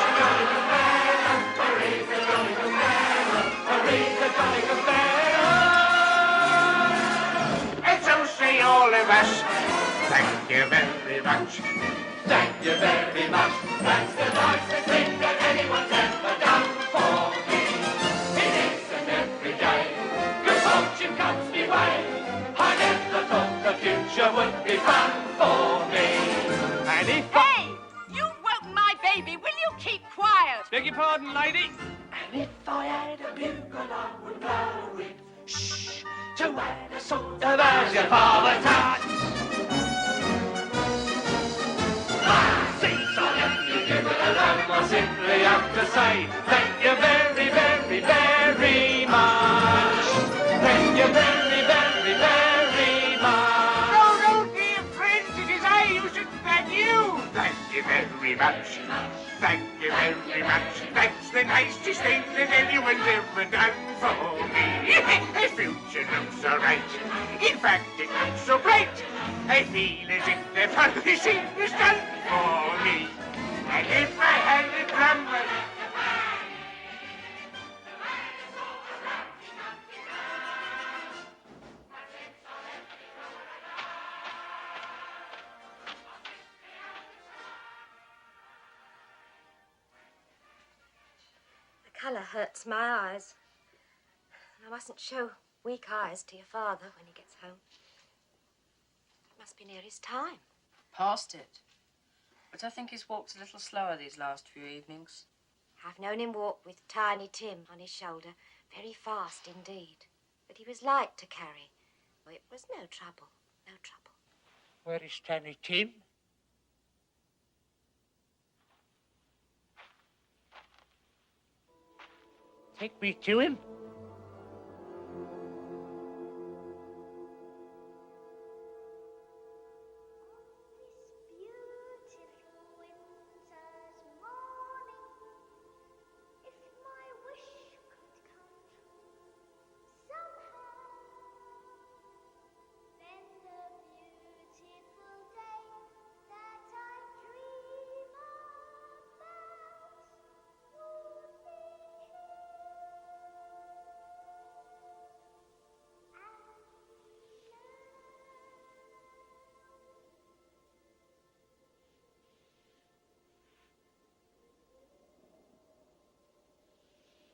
And so say all of us, thank you very much. Thank you very much. That's the nicest thing that anyone's ever done for me. It isn't every day good fortune comes me way. I never thought the future would be fun for me. And if Hey! You woke my baby. Will you keep quiet? Beg your pardon, lady. And if I had a bugle, I would blow it. Shh! To add a sort of as your father touch. Since I left you, say thank you very, very, very much. Thank you very, very, very much. No, dear friends, it is I who should thank you. Thank you very much. Thank you very much. That's the nicest thing that anyone's ever done for me. The future looks all right. In fact, it looks so bright. I feel as if the publishing was done for me. And if I had a drum, The colour hurts my eyes. I mustn't show weak eyes to your father when he gets home. It must be near his time. Past it. But I think he's walked a little slower these last few evenings. I've known him walk with Tiny Tim on his shoulder, very fast indeed. But he was light to carry. Oh, it was no trouble, no trouble. where is Tiny Tim? Take me to him.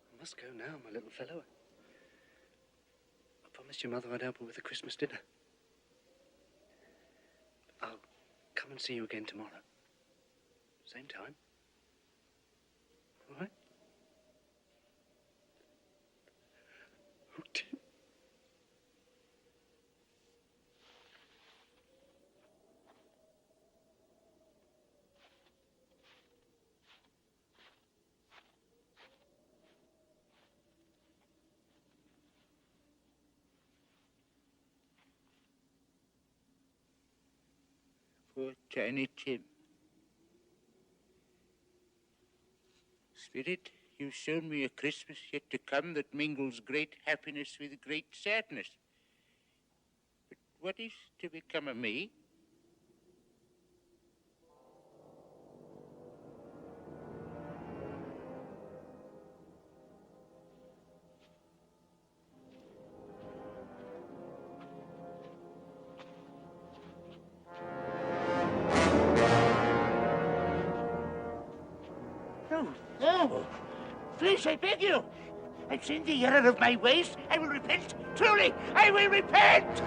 I must go now, my little fellow. I promised your mother I'd help her with the Christmas dinner. I'll come and see you again tomorrow. Same time. All right? Oh, Tim. Poor Tiny Tim. Spirit, you've shown me a Christmas yet to come that mingles great happiness with great sadness. But what is to become of me? No, please, I beg you. I've seen the error of my ways. I will repent. Truly, I will repent.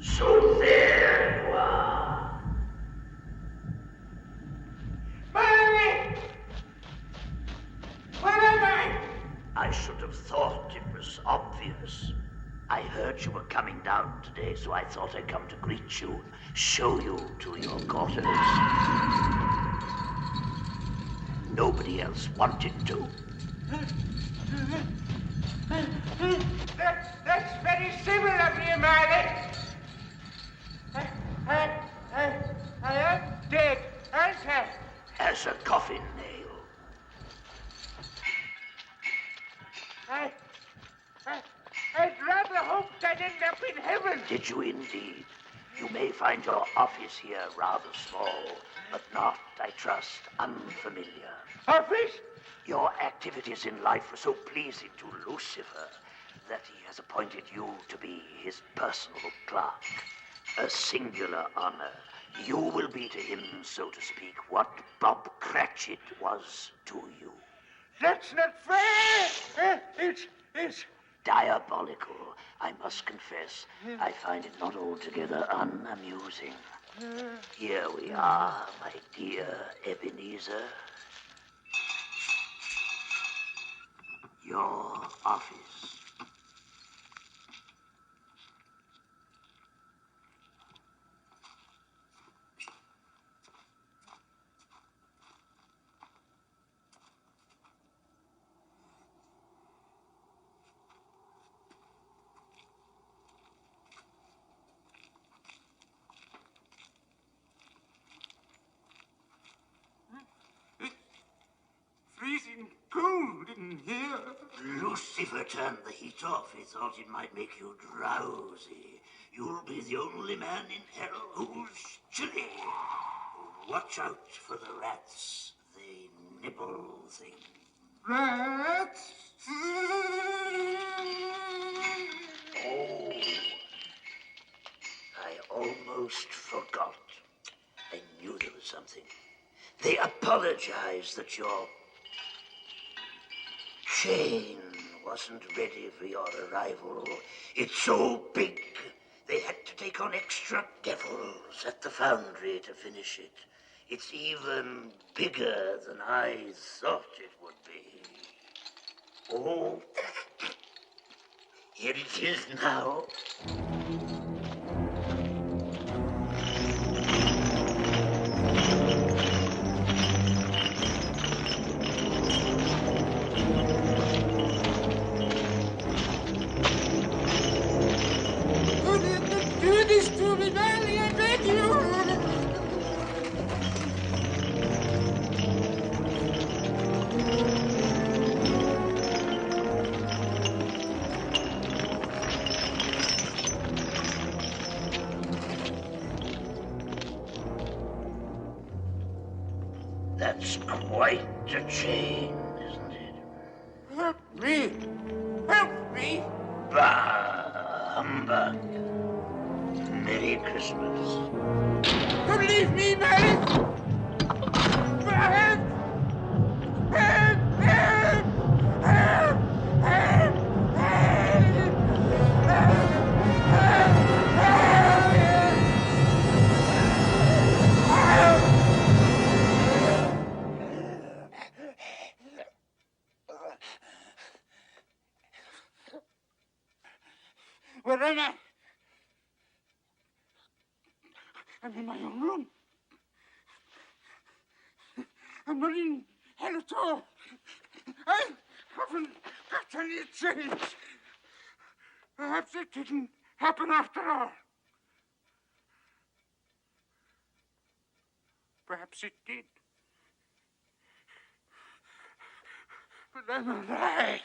So there you are. Mary! Where am I? I should have thought it was obvious. I heard you were coming down today, so I thought I'd come to greet you, show you to your quarters. Nobody else wanted to. That's very civil of you, Mary. I am dead, aren't I? As a coffin nail. I'd rather hope I'd end up in heaven. Did you indeed? You may find your office here rather small, but not, I trust, unfamiliar. Office? Your activities in life were so pleasing to Lucifer that he has appointed you to be his personal clerk. A singular honor. You will be to him, so to speak, what Bob Cratchit was to you. That's not fair. It's diabolical, I must confess. I find it not altogether unamusing. Here we are, my dear Ebenezer. Your office. freezing cold in here. Lucifer turned the heat off. He thought it might make you drowsy. You'll be the only man in hell who's chilly. Watch out for the rats. They nibble things. Rats? Oh, I almost forgot. I knew there was something. They apologize that your chain wasn't ready for your arrival. It's so big, they had to take on extra devils at the foundry to finish it. It's even bigger than I thought it would be. Oh, here it is now. Do this to me, Mary, I beg you! That's quite a chain, isn't it? Help me! Help me! Bah, humbug. Merry Christmas. Don't leave me, Mary! Help! Help! Help! Help! Help! Where am I? I'm in my own room. I'm not in hell at all. I haven't got any change. Perhaps it didn't happen after all. Perhaps it did. But I'm alive.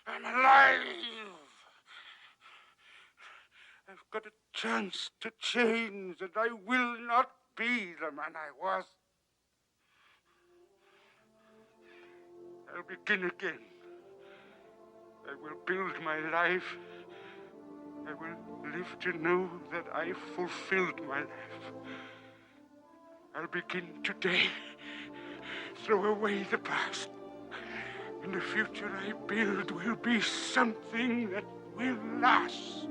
I'm alive. I've got a chance to change, and I will not be the man I was. I'll begin again. I will build my life I will live to know that I fulfilled my life. I'll begin today. Throw away the past. And the future I build will be something that will last.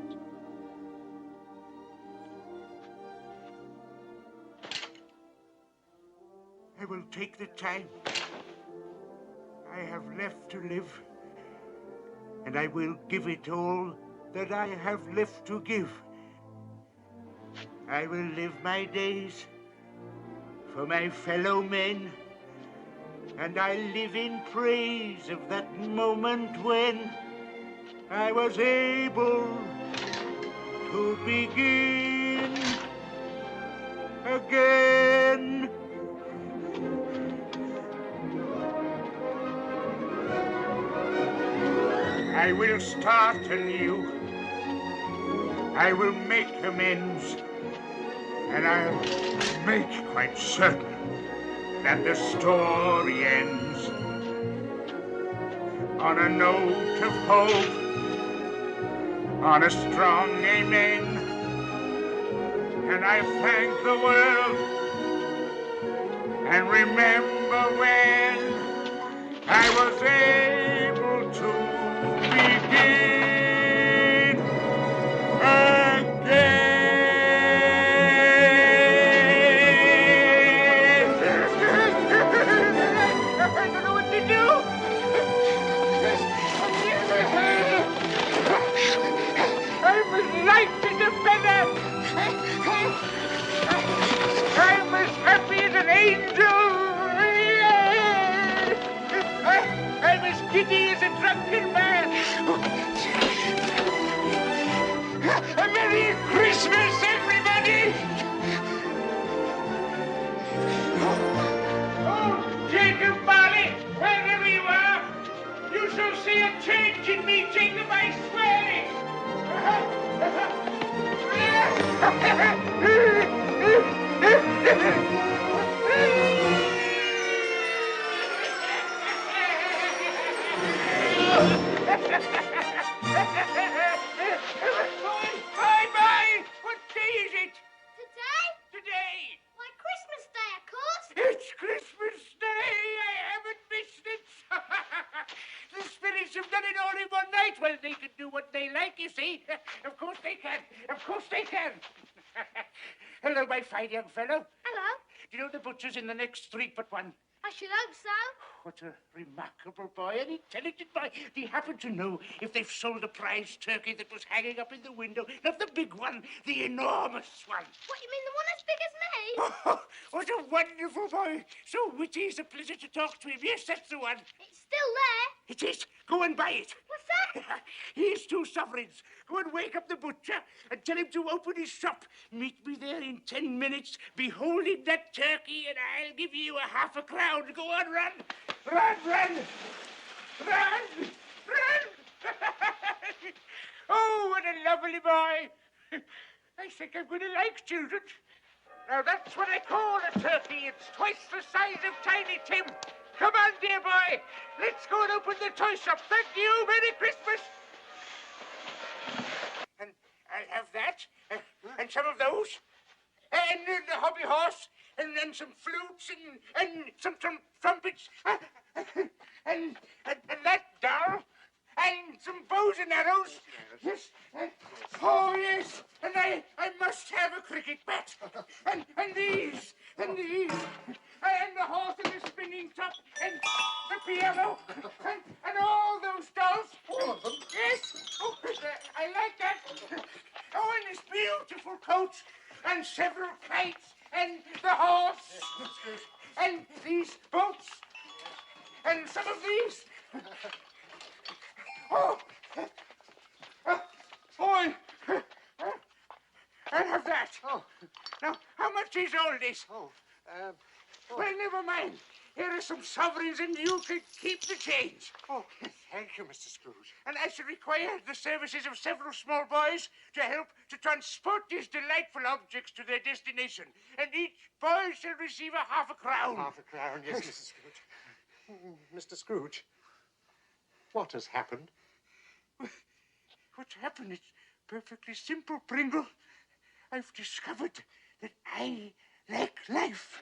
I will take the time I have left to live, and I will give it all that I have left to give. I will live my days for my fellow men, and I live in praise of that moment when I was able to begin again. I will start anew. I will make amends. And I'll make quite certain that the story ends on a note of hope, on a strong amen. And I thank the world and remember when I was able to begin again. I don't know what to do. I'm as light as a feather. I'm as happy as an angel. I'm as giddy as a drunken man. A Merry Christmas, everybody! Oh, Jacob Barley, wherever you are, you shall see a change in me, Jacob, I swear Bye-bye! What day is it? Today? Today! Why, Christmas Day, of course. It's Christmas Day! I haven't missed it! The spirits have done it all in one night. Well, they can do what they like, you see. Of course they can. Of course they can. Hello, my fine young fellow. Hello. Do you know the butcher's in the next street but one? I should hope so. What a remarkable boy, an intelligent boy. Do you happen to know if they've sold a prize turkey that was hanging up in the window? Not the big one, the enormous one. What, you mean the one as big as me? Oh, what a wonderful boy. So witty, it's a pleasure to talk to him. Yes, that's the one. It's still there. It is. Go and buy it. What's that? Here's 2 sovereigns. Go and wake up the butcher and tell him to open his shop. Meet me there in 10 minutes. Be holding that turkey and I'll give you a half a crown. Go on, run. Run, run. Run. Run. Oh, what a lovely boy. I think I'm going to like children. Now, that's what I call a turkey. It's twice the size of Tiny Tim. Come on, dear boy. Let's go and open the toy shop. Thank you. Merry Christmas. And I'll have that. And some of those. And the hobby horse. And then some flutes and some trumpets. And that doll. And some bows and arrows. Yes. Oh, yes. And I must have a cricket bat. And these. And these. And the horse and the spinning top. And the piano. And all those dolls. All of them? Yes. Oh, I like that. Oh, and this beautiful coach. And several kites. And the horse. And these boats. And some of these. Oh, boy, I'll have that. Oh. Now, how much is all this? Well, never mind. Here are some sovereigns and you can keep the change. Oh, thank you, Mr. Scrooge. And I shall require the services of several small boys to help to transport these delightful objects to their destination. And each boy shall receive a half a crown. Half a crown, yes, Mrs. Scrooge. Mr. Scrooge, what has happened? What's happened? perfectly simple, Pringle. I've discovered that I like life.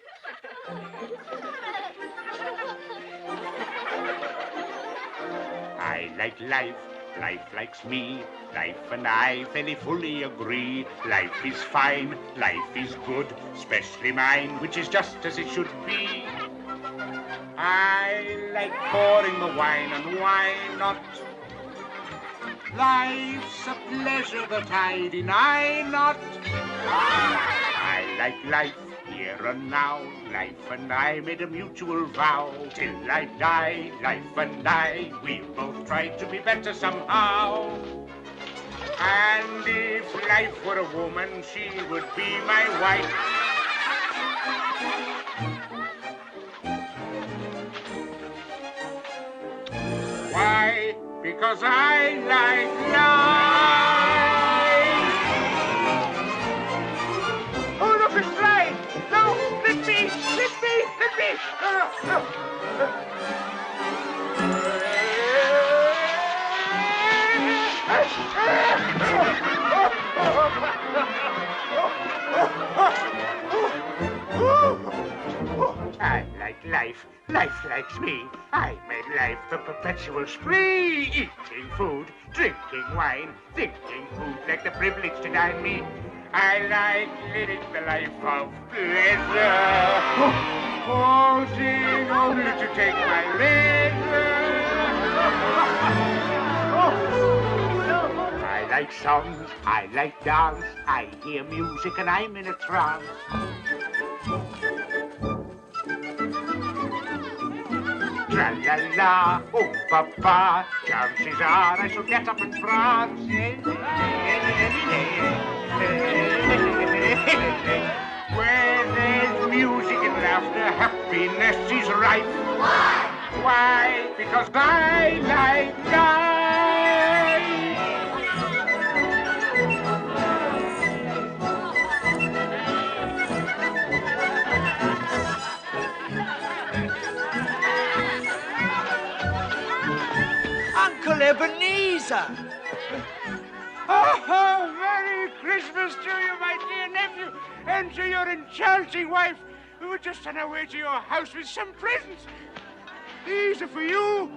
I like life, life likes me, life and I fairly fully agree. Life is fine, life is good, especially mine, which is just as it should be. I like pouring the wine, and why not? Life's a pleasure that I deny not. I like life here and now. Life and I made a mutual vow. Till I die, life and I, we'll both try to be better somehow. And if life were a woman, she would be my wife. Why? Because I like life. Oh, look, it's flying. No, let me. No. I like life. Life likes me. I made life a perpetual spree. Eating food, drinking wine, thinking who'd like the privilege to dine me. I like living the life of pleasure. Pausing only to take my leisure. I like songs, I like dance. I hear music and I'm in a trance. Tra-la-la, oh papa, chances are I shall get up and prance. Where there's music and laughter, happiness is rife. Why? Because I like life. Uncle Ebenezer! Oh, Merry Christmas to you, my dear nephew, and to your enchanting wife. We were just on our way to your house with some presents. These are for you,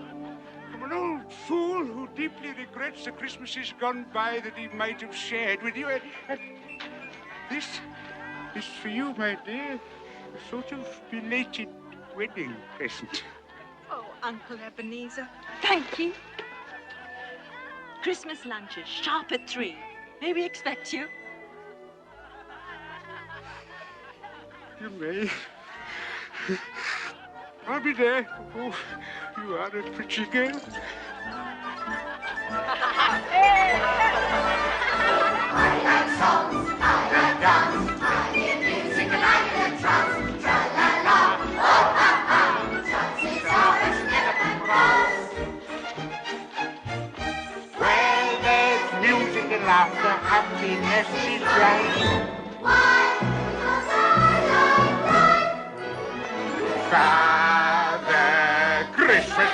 from an old fool who deeply regrets the Christmases gone by that he might have shared with you. And this is for you, my dear, a sort of belated wedding present. Oh, Uncle Ebenezer, thank you. Christmas lunches, sharp at 3. May we expect you? You may. I'll be there. Oh, you are a pretty girl. I like songs, I like dance, I hear music and I'm in a trance. Tra-la-la, oh ha-ha, chances are I should get up and prance. Where there's music and laughter, happiness is right. Why? Because I like life. Father Christmas.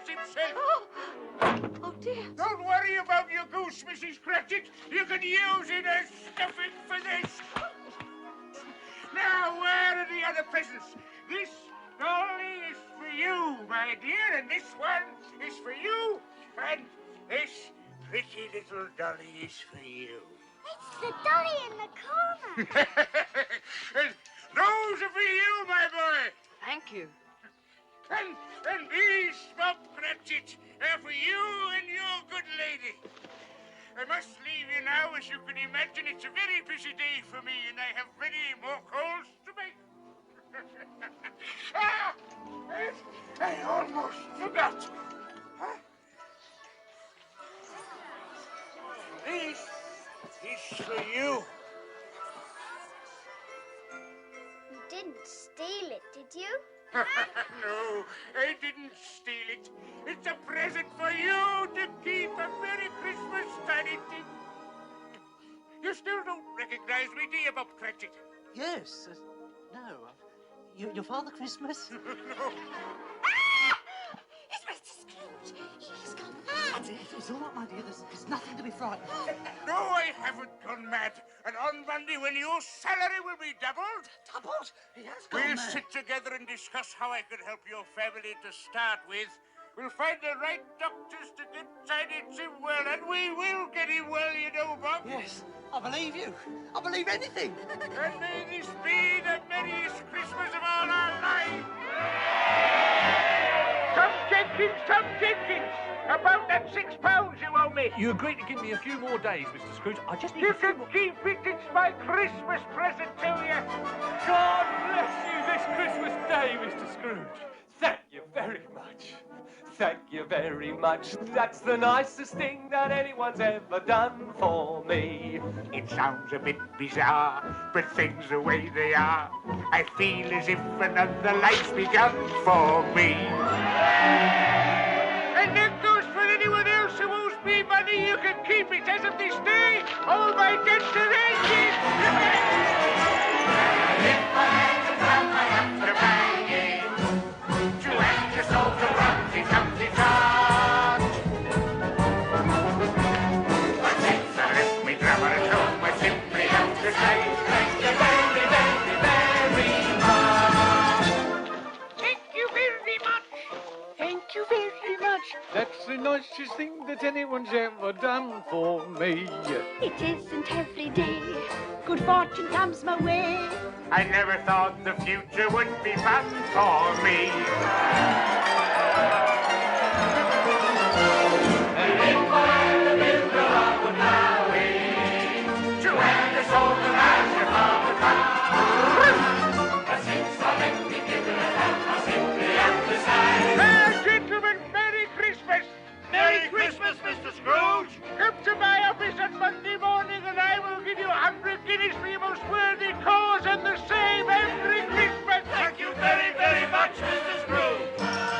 himself. Oh, dear. Don't worry about your goose, Mrs. Cratchit. You can use it as stuffing for this. Now, where are the other presents? This dolly is for you, my dear, and this one is for you, and this pretty little dolly is for you. It's the dolly in the corner. And those are for you, my boy. Thank you. And these, Bob Cratchit, are for you and your good lady. I must leave you now. As you can imagine, it's a very busy day for me, and I have many more calls to make. I almost forgot. This is for you. You didn't steal it, did you? No, I didn't steal it. It's a present for you to keep a Merry Christmas, Tiny Tim. You still don't recognize me, do you, Bob Cratchit? Yes. No. Your Father Christmas? No. It's Mr. Scrooge. He's gone mad. It's all right, my dear. There's nothing to be frightened of. No, I haven't gone mad. And on Monday, when your salary will be doubled... Doubled? He has gone We'll mad. sit together and discuss how I can help your family to start with. We'll find the right doctors to get Tiny Tim well, and we will get him well, you know, Bob. Yes, I believe you. I believe anything. And may this be the merriest Christmas of all our lives. Tom Jenkins, about that £6 you owe me. You agreed to give me a few more days, Mr. Scrooge. I just need You can keep it. It's my Christmas present to you. God bless you this Christmas day, Mr. Scrooge. Thank you very much. Thank you very much. That's the nicest thing that anyone's ever done for me. It sounds a bit bizarre, but things the way they are, I feel as if another life's begun for me. And that goes for anyone else who owes me money. You can keep it as of this day. All my debts are ended. If I had to come, I have to bang it. To end your soul to Rumsey Tumpsy Tart. But since I left me drummer at home, I simply have to say thank you very, very, very much. Thank you very much. Thank you very much. That's the nicest thing that anyone's ever done for me. It isn't every day good fortune comes my way. I never thought the future would be fun for me. And if I had a builder, I would now wait to end the soul to master from the top. But since I met me given a hand, I simply have to say, gentlemen, Merry Christmas! Merry Christmas, Mr. Scrooge! Come to my office on Monday morning and I will give you 100 guineas for your most worthy cause and the same every Christmas! Thank you very, very much, Mr. Scrooge!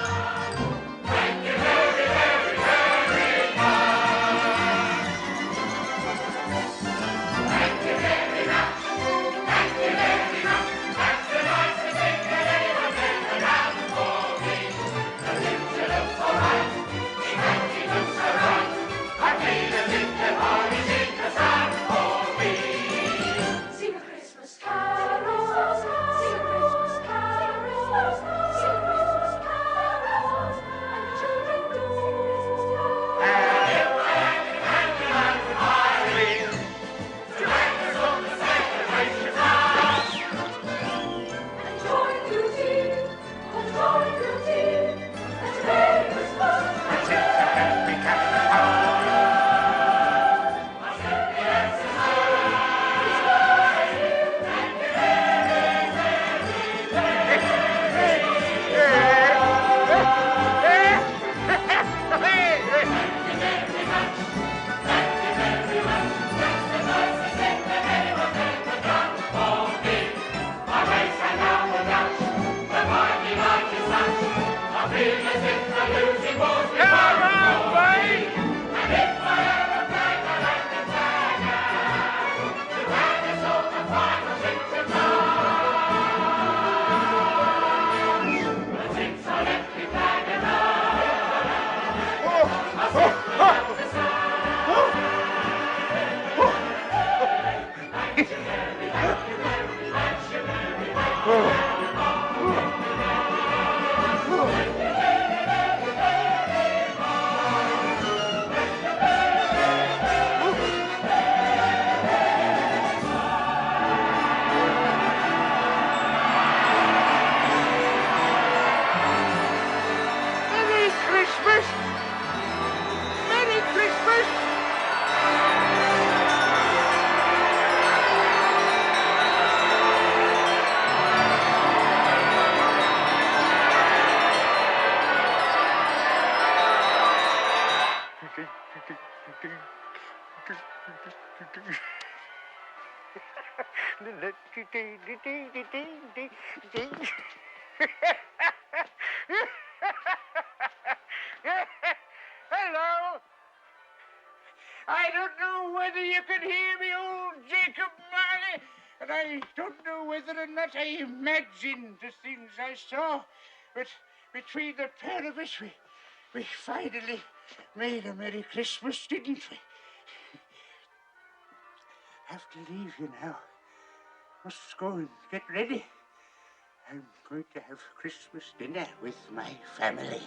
Hello. I don't know whether you can hear me, old Jacob Marley, and I don't know whether or not I imagined the things I saw, but between the pair of us, we finally made a Merry Christmas, didn't we? Have to leave you now. Must go and get ready. I'm going to have Christmas dinner with my family.